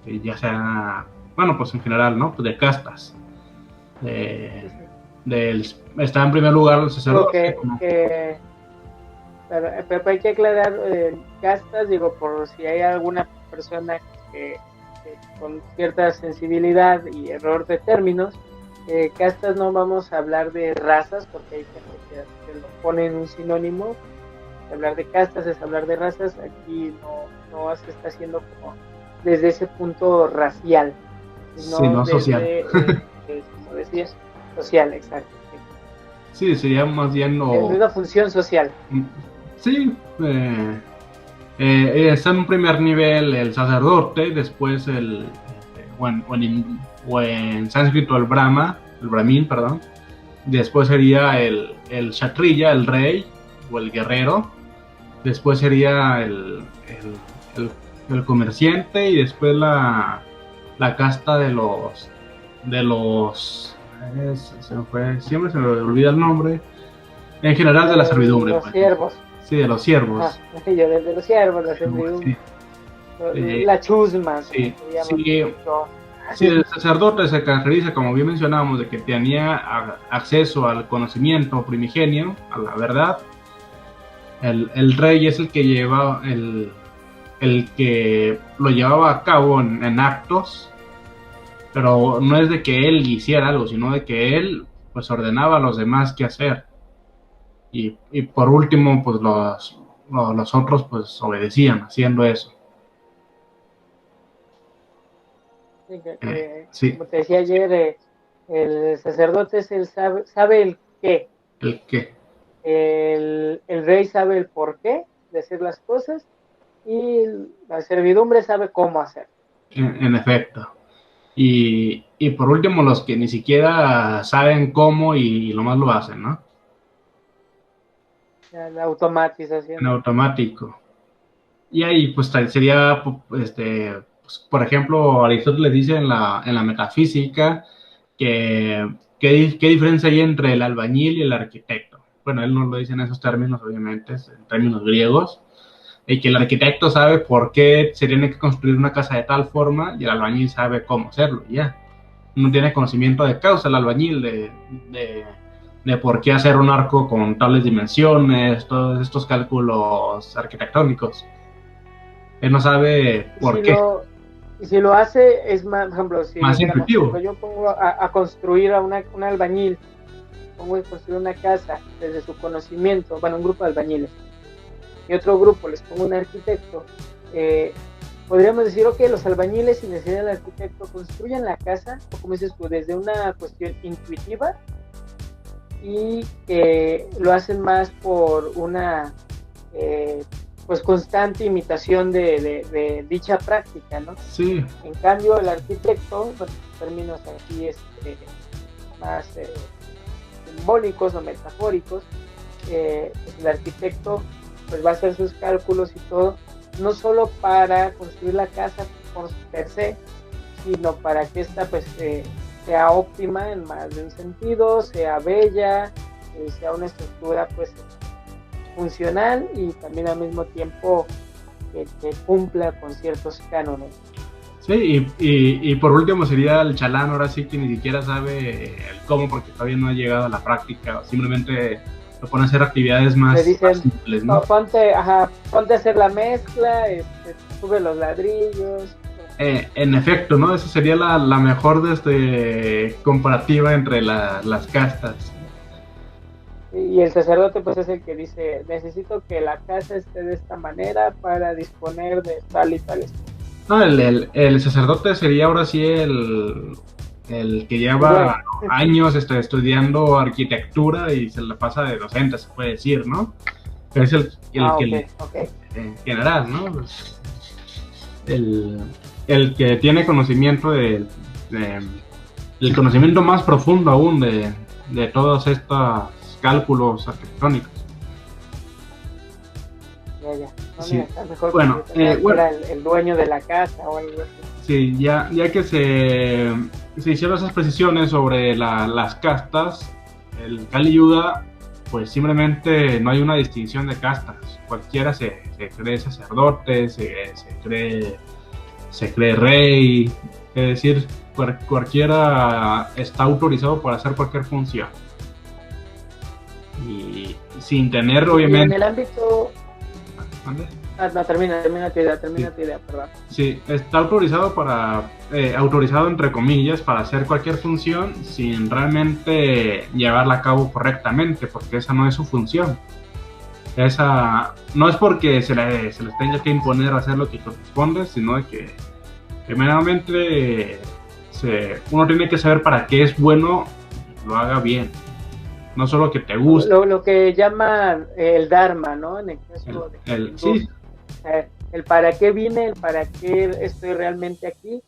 ya sea, bueno, pues en general, ¿no? Pues de castas. Sí, sí. Está en primer lugar el Digo sacerdote. pero hay que aclarar castas, digo, por si hay alguna persona con cierta sensibilidad y error de términos, castas no vamos a hablar de razas, porque hay gente que lo pone en un sinónimo. Hablar de castas es hablar de razas, aquí no se está haciendo como desde ese punto racial, Sí, sino no social. desde, como decías, social, exacto. Sí, sería más bien Es una función social. Sí, está en un primer nivel el sacerdote, después o en sánscrito el Brahma, el Brahmin, perdón. Después sería el Kshatriya, el rey o el guerrero. Después sería el comerciante y después la casta siempre se me olvida el nombre. En general de la servidumbre, Los pues. siervos. Sí, de los siervos. Ajá, yo desde los siervos, la Sí, servidumbre, eh, la chusma, como sí, se llama sí, mucho. sí, el sacerdote se caracteriza, como bien mencionábamos, de que tenía acceso al conocimiento primigenio, a la verdad. El rey es el que lleva el que lo llevaba a cabo en actos, pero no es de que él hiciera algo, sino de que él pues ordenaba a los demás qué hacer. Y por último, pues los otros pues obedecían haciendo eso. Sí, Sí, como te decía ayer, el sacerdote es sabe el qué, el qué. el rey sabe el porqué de hacer las cosas y la servidumbre sabe cómo hacer. En efecto. Y por último, los que ni siquiera saben cómo y nomás lo hacen, ¿no? La automatización. En automático. Y ahí, pues, sería, pues, por ejemplo, Aristóteles dice en la metafísica que qué diferencia hay entre el albañil y el arquitecto. Bueno, él no lo dice en esos términos, obviamente, es en términos griegos, y que el arquitecto sabe por qué se tiene que construir una casa de tal forma y el albañil sabe cómo hacerlo, y ya. No tiene conocimiento de causa el albañil de, de por qué hacer un arco con tales dimensiones, todos estos cálculos arquitectónicos. Él no sabe Y por si qué. lo, y si lo hace, es más, por ejemplo, si Más dijéramos, si intuitivo. yo pongo a construir a un albañil, pongo a construir una casa desde su conocimiento, bueno, un grupo de albañiles, y otro grupo les pongo un arquitecto, eh, podríamos decir, ok, los albañiles sin necesidad del arquitecto construyen la casa, o como dices tú, desde una cuestión intuitiva y lo hacen más por una pues constante imitación de dicha práctica, ¿no? Sí. En cambio, el arquitecto, bueno, términos aquí más simbólicos o metafóricos, pues el arquitecto pues va a hacer sus cálculos y todo, no solo para construir la casa por per se, sino para que esta pues sea óptima en más de un sentido, sea bella, sea una estructura pues funcional y también al mismo tiempo que cumpla con ciertos cánones. Sí, y por último sería el chalán, ahora sí que ni siquiera sabe el cómo porque todavía no ha llegado a la práctica, simplemente lo pone a hacer actividades Le más dicen, simples, ¿no? ponte a hacer la mezcla, sube los ladrillos. En efecto, ¿no? Esa sería la mejor comparativa entre las castas. Y el sacerdote pues es el que dice, necesito que la casa esté de esta manera para disponer de tal y tal. No, el sacerdote sería ahora sí el que lleva años estudiando arquitectura y se la pasa de docente, se puede decir, ¿no? Es okay. En general, ¿no? Pues, el que tiene conocimiento el conocimiento más profundo aún de todos estos cálculos arquitectónicos. Ya. No, Sí. mira, mejor bueno, era el dueño de la casa o algo así. Sí, ya que se hicieron esas precisiones sobre las castas, el Kali Yuga, pues simplemente no hay una distinción de castas. Cualquiera se cree sacerdote, se cree rey, es decir, cualquiera está autorizado para hacer cualquier función. Y sin tener, obviamente... Y en el ámbito... ¿Vale? No, termina tu idea, perdón. Sí, está autorizado entre comillas para hacer cualquier función sin realmente llevarla a cabo correctamente, porque esa no es su función. Esa no es porque se les tenga que imponer a hacer lo que corresponde, sino que primeramente uno tiene que saber para qué es bueno, lo haga bien. No solo que te guste. Lo que llaman el Dharma, ¿no? En el caso sí. El para qué vine, el para qué estoy realmente aquí,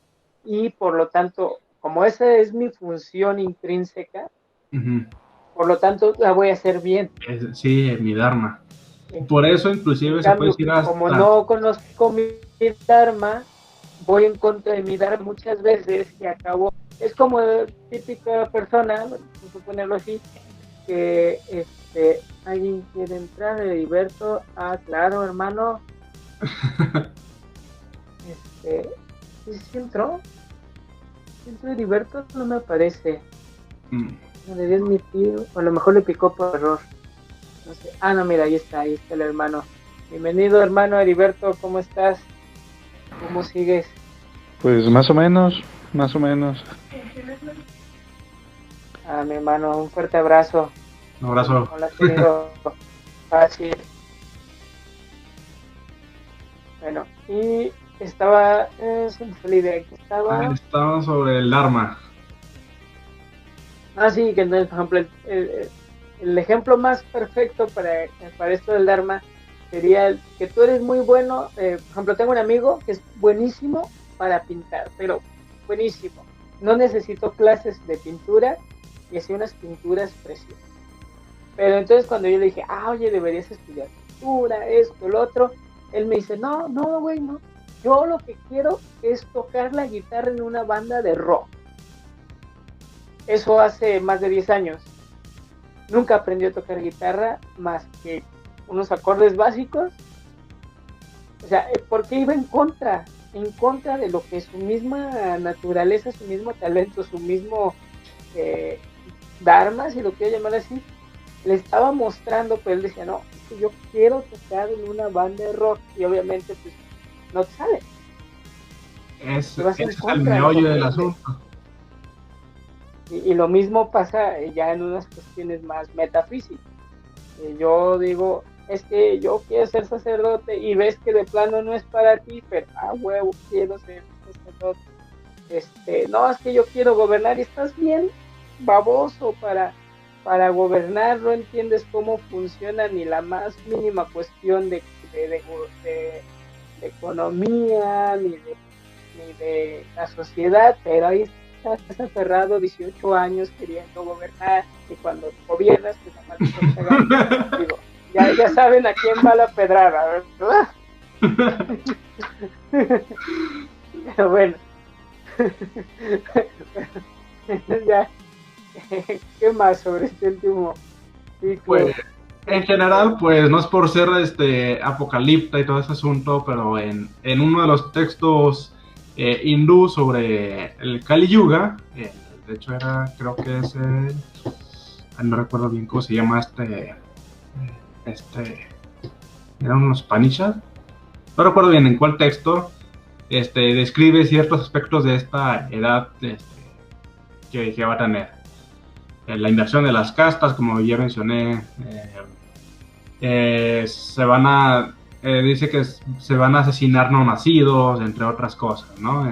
y por lo tanto, como esa es mi función intrínseca, por lo tanto la voy a hacer bien. Sí, mi Dharma. Por eso inclusive se puede decir hasta... Como no conozco mi Dharma, voy en contra de mi Dharma muchas veces y acabo, es como típica persona, vamos a ponerlo así, que alguien quiere entrar, Heriberto, claro, hermano. ¿Sí entró? ¿Entró Heriberto? No me aparece. No debí admitir, o a lo mejor le picó por error. No sé. No, mira, ahí está el hermano. Bienvenido, hermano Heriberto, ¿cómo estás? ¿Cómo sigues? Pues más o menos. Mi hermano, un fuerte abrazo. Un abrazo. No lo has tenido fácil. Bueno, y estaba, se me fue la idea que estaba... Estaba sobre el Dharma. Sí, que entonces, por ejemplo, el ejemplo más perfecto para esto del Dharma sería el que tú eres muy bueno. Por ejemplo, tengo un amigo que es buenísimo para pintar, pero buenísimo. No necesito clases de pintura y hacía unas pinturas preciosas. Pero entonces cuando yo le dije, oye, deberías estudiar pintura, esto, lo otro, él me dice, no, güey, no. Yo lo que quiero es tocar la guitarra en una banda de rock. Eso hace más de 10 años. Nunca aprendió a tocar guitarra más que unos acordes básicos. O sea, ¿por qué iba en contra de lo que su misma naturaleza, su mismo talento, su mismo dharma, si lo quiero llamar así, le estaba mostrando? Pero él decía, no, es que yo quiero tocar en una banda de rock, y obviamente pues no te sale. Es el meollo del asunto. Y lo mismo pasa ya en unas cuestiones más metafísicas. Yo digo, es que yo quiero ser sacerdote y ves que de plano no es para ti, pero huevo, quiero ser sacerdote. No, es que yo quiero gobernar y estás bien baboso para gobernar, no entiendes cómo funciona ni la más mínima cuestión de economía, ni de la sociedad, pero ahí estás aferrado 18 años queriendo gobernar, y cuando gobiernas, pues nada más te cagas. Digo, ya saben a quién va la pedrada, ¿verdad? Pero bueno. Ya. ¿Qué más sobre este último ciclo? Pues, en general, pues no es por ser apocalipta y todo ese asunto, pero en uno de los textos hindú sobre el Kali Yuga, de hecho creo que es no recuerdo bien cómo se llama eran unos Upanishads, no recuerdo bien en cuál texto, describe ciertos aspectos de esta edad que va a tener. La inversión de las castas, como ya mencioné, dice que se van a asesinar no nacidos, entre otras cosas, ¿no?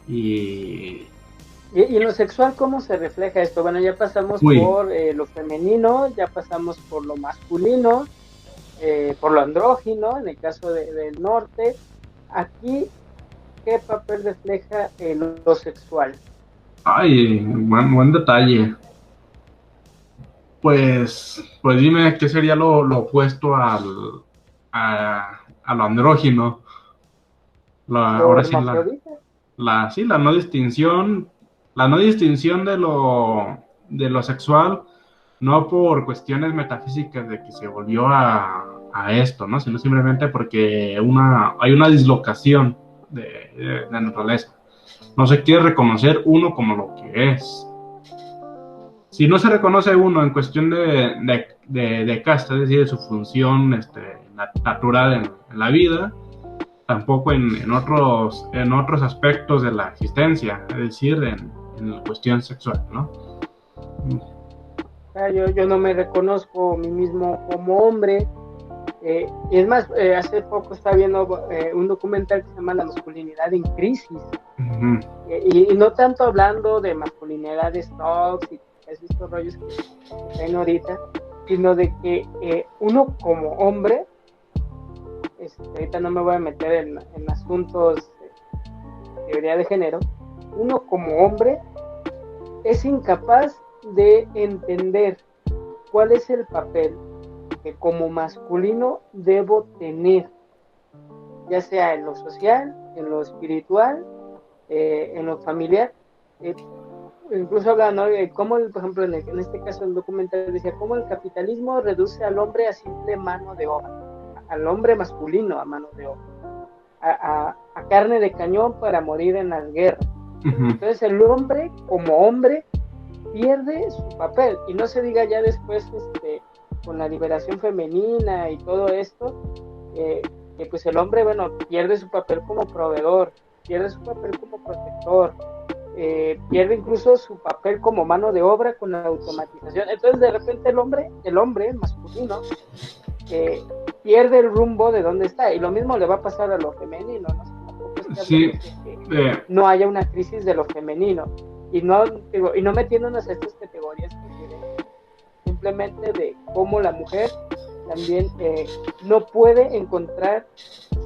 ¿Y en lo sexual cómo se refleja esto? Bueno, ya pasamos por lo femenino, ya pasamos por lo masculino, por lo andrógino, en el caso del norte. Aquí, ¿qué papel refleja lo sexual? Ay, buen detalle. Pues dime qué sería lo opuesto a lo andrógino. Ahora sí la no distinción, de lo sexual, no por cuestiones metafísicas de que se volvió a esto, ¿no? Sino simplemente porque hay una dislocación de naturaleza. No se quiere reconocer uno como lo que es. Si no se reconoce uno en cuestión de casta, es decir, de su función natural en la vida, tampoco en otros aspectos de la existencia, es decir, en la cuestión sexual, ¿no? Yo no me reconozco a mí mismo como hombre. Y es más, hace poco estaba viendo un documental que se llama La masculinidad en crisis. Uh-huh. Y no tanto hablando de masculinidades tóxicas, estos rollos que ven ahorita, sino de que uno como hombre, ahorita no me voy a meter en asuntos de teoría de género, uno como hombre es incapaz de entender cuál es el papel que como masculino debo tener, ya sea en lo social, en lo espiritual, en lo familiar. Incluso habla, ¿no?, de cómo, por ejemplo, en este caso el documental decía cómo el capitalismo reduce al hombre a simple mano de obra, al hombre masculino a mano de obra, a carne de cañón para morir en las guerras. Uh-huh. Entonces el hombre como hombre pierde su papel, y no se diga ya después con la liberación femenina y todo esto, que pues el hombre, bueno, pierde su papel como proveedor, pierde su papel como protector, pierde incluso su papel como mano de obra con la automatización. Entonces de repente el hombre masculino pierde el rumbo de dónde está, y lo mismo le va a pasar a lo femenino, ¿no? Sí. No haya una crisis de lo femenino, y no metiéndonos a estas categorías que simplemente de cómo la mujer también no puede encontrar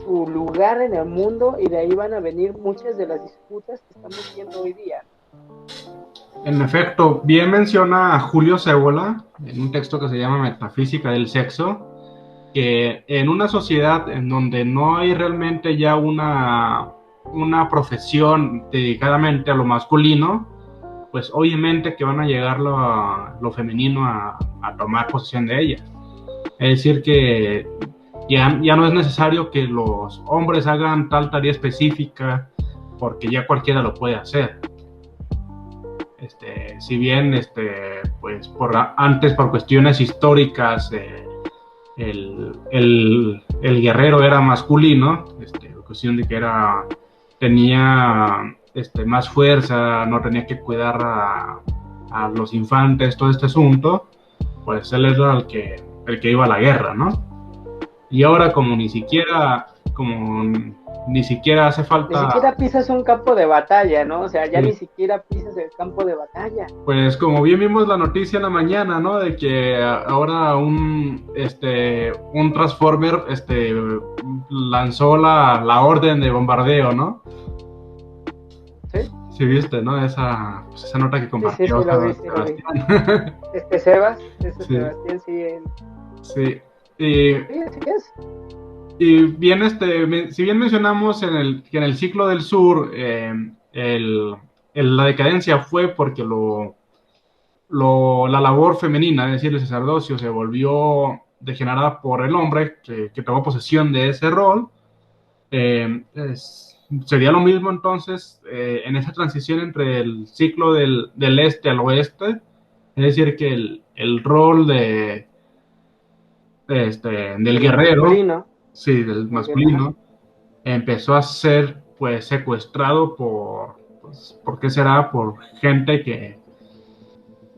su lugar en el mundo, y de ahí van a venir muchas de las disputas que estamos viendo hoy día. En efecto, bien menciona Julio Cébola en un texto que se llama Metafísica del Sexo, que en una sociedad en donde no hay realmente ya una profesión dedicadamente a lo masculino, pues obviamente que van a llegar lo femenino a tomar posesión de ella. Es decir, que ya no es necesario que los hombres hagan tal tarea específica, porque ya cualquiera lo puede hacer. Si bien pues antes, por cuestiones históricas, el guerrero era masculino, cuestión de que tenía más fuerza, no tenía que cuidar a los infantes, todo este asunto, pues él era el que iba a la guerra, ¿no? Y ahora como ni siquiera hace falta... Ni siquiera pisas un campo de batalla, ¿no? O sea, ya sí. Ni siquiera pisas el campo de batalla. Pues como bien vimos la noticia en la mañana, ¿no? De que ahora un Transformer lanzó la orden de bombardeo, ¿no? Sí. Sí viste, ¿no? Esa nota que compartió. Sí, lo vi. Sebastián, sí. Sí. Sí, así es. Y bien, si bien mencionamos que en el ciclo del sur la decadencia fue porque la labor femenina, es decir, el sacerdocio, se volvió degenerada por el hombre que tomó posesión de ese rol, sería lo mismo entonces en esa transición entre el ciclo del este al oeste, es decir, que el rol del guerrero, masculino. Sí, del masculino, empezó a ser pues secuestrado ¿por qué será? Por gente que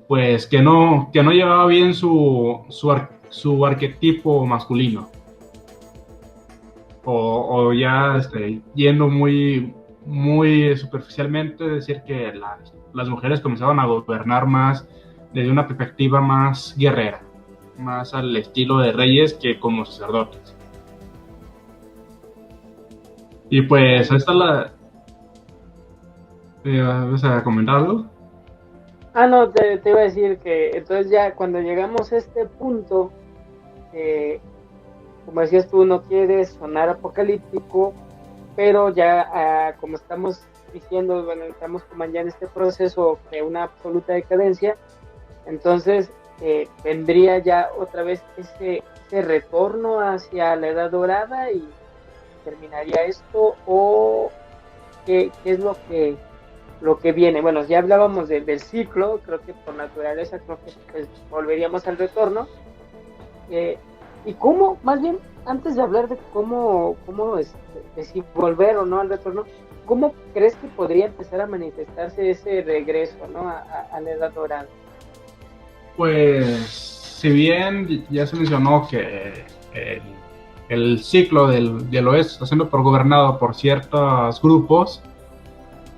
no llevaba bien su arquetipo masculino, o ya yendo muy muy superficialmente, decir que las mujeres comenzaban a gobernar más desde una perspectiva más guerrera, más al estilo de reyes que como sacerdotes. Y pues esta ¿vas a comentarlo? No, te iba a decir que entonces ya cuando llegamos a este punto, como decías tú, no quieres sonar apocalíptico, pero ya como estamos diciendo, bueno, estamos como ya en este proceso de una absoluta decadencia, entonces vendría ya otra vez ese retorno hacia la Edad Dorada y terminaría esto, o qué es lo que viene. Bueno, ya hablábamos del ciclo, creo que por naturaleza creo que pues, volveríamos al retorno, y cómo, más bien, antes de hablar de cómo de si volver o no al retorno, ¿cómo crees que podría empezar a manifestarse ese regreso, ¿no? a la Edad Dorada? Pues, si bien ya se mencionó que el ciclo del oeste está siendo gobernado por ciertos grupos,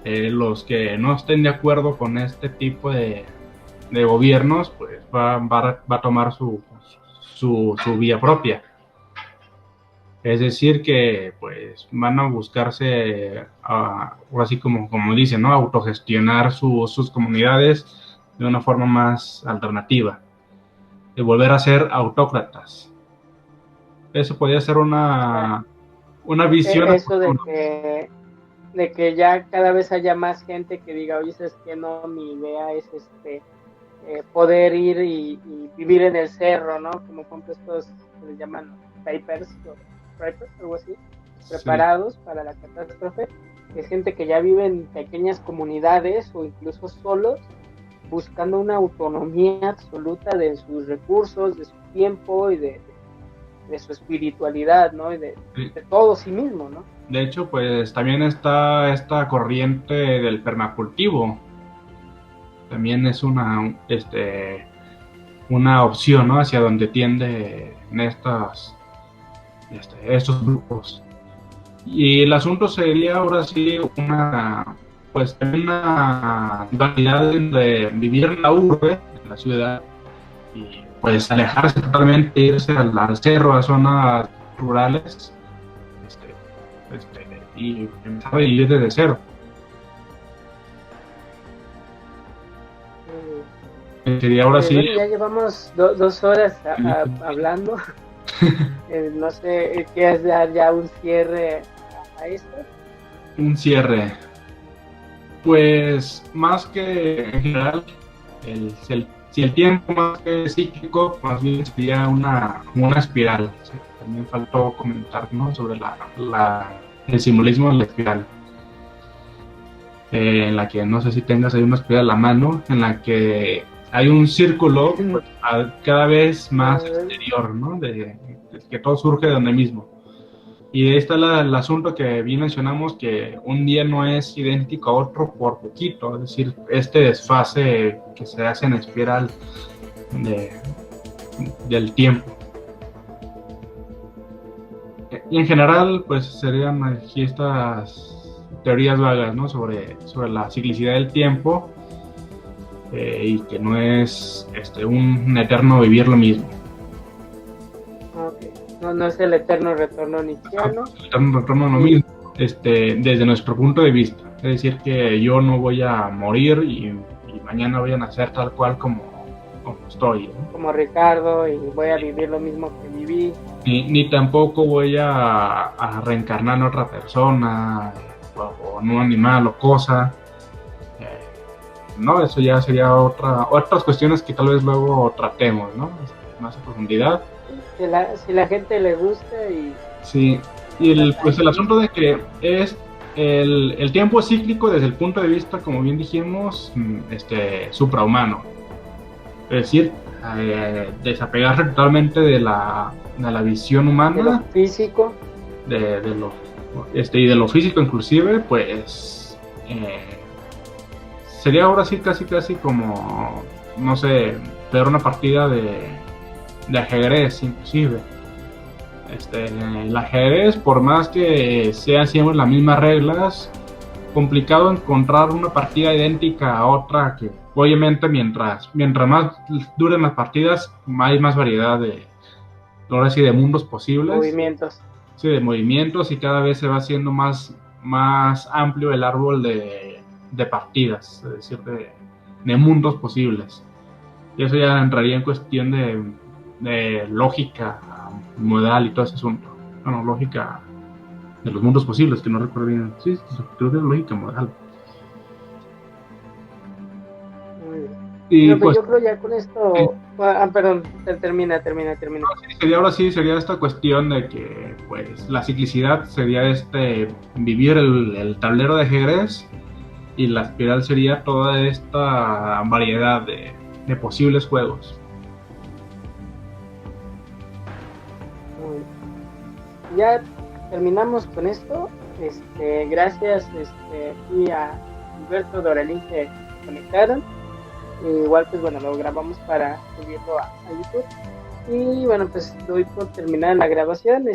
los que no estén de acuerdo con este tipo de gobiernos, pues va a tomar su vía propia. Es decir, que pues van a buscarse, o así como dicen, ¿no? Autogestionar sus comunidades de una forma más alternativa, de volver a ser autócratas. Eso podría ser una visión. Eso de que ya cada vez haya más gente que diga, oye, es que no, mi idea es poder ir y vivir en el cerro, ¿no? Como con estos que les llaman preppers, algo así, preparados sí. Para la catástrofe. Es gente que ya vive en pequeñas comunidades o incluso solos, buscando una autonomía absoluta de sus recursos, de su tiempo y de su espiritualidad, ¿no? Y de todo sí mismo, ¿no? De hecho, pues también está esta corriente del permacultivo. También es una opción, ¿no? Hacia donde tienden estos grupos. Y el asunto sería ahora sí una dualidad entre vivir en la urbe, en la ciudad, y pues alejarse totalmente, irse al cerro, a zonas rurales, este, y empezar a vivir desde cero. Sería ahora sí. Bueno, ya llevamos 2 horas hablando. No sé, ¿quieres dar ya un cierre a esto? Un cierre. Pues más que en general, si el tiempo más que cíclico, más bien sería una espiral. ¿Sí? También faltó comentar, ¿no?, sobre el simbolismo de la espiral. En la que no sé si tengas ahí una espiral a la mano, en la que hay un círculo pues, cada vez más exterior, ¿no? De que todo surge de donde mismo. Y ahí está el asunto que bien mencionamos, que un día no es idéntico a otro por poquito, es decir, este desfase que se hace en espiral del tiempo. Y en general, pues serían aquí estas teorías vagas, ¿no?, sobre la ciclicidad del tiempo, y que no es un eterno vivir lo mismo. Okay. No es el eterno retorno nietzscheano. El eterno retorno lo mismo, desde nuestro punto de vista. Es decir, que yo no voy a morir y mañana voy a nacer tal cual como estoy, ¿no? Como Ricardo, y voy a vivir lo mismo que viví. Ni tampoco voy a reencarnar en otra persona, o en un animal o cosa. No, eso ya sería otras cuestiones que tal vez luego tratemos, ¿no? Más a profundidad. Si la gente le gusta y... Sí, y pues el asunto de que es el tiempo es cíclico desde el punto de vista, como bien dijimos, suprahumano. Es decir, desapegarse totalmente de la visión humana. De lo físico. Y de lo físico inclusive, pues... sería ahora sí casi como, no sé, ver una partida de ajedrez inclusive. El ajedrez, por más que sean siempre las mismas reglas, complicado encontrar una partida idéntica a otra, que obviamente mientras más duren las partidas, hay más variedad de mundos posibles. Movimientos. Sí, de movimientos, y cada vez se va haciendo más amplio el árbol de partidas, es decir, de mundos posibles. Y eso ya entraría en cuestión de lógica modal y todo ese asunto. Bueno, lógica de los mundos posibles, que no recuerdo bien. Sí, creo que es lógica modal. Y pero pues, yo creo ya con esto... perdón, termina. Ahora sí sería esta cuestión de que pues la ciclicidad sería vivir el tablero de ajedrez, y la espiral sería toda esta variedad de posibles juegos. Ya terminamos con esto. Gracias y a Humberto, Doralín, que conectaron. Igual pues bueno, lo grabamos para subirlo a YouTube. Y bueno, pues doy por terminada la grabación.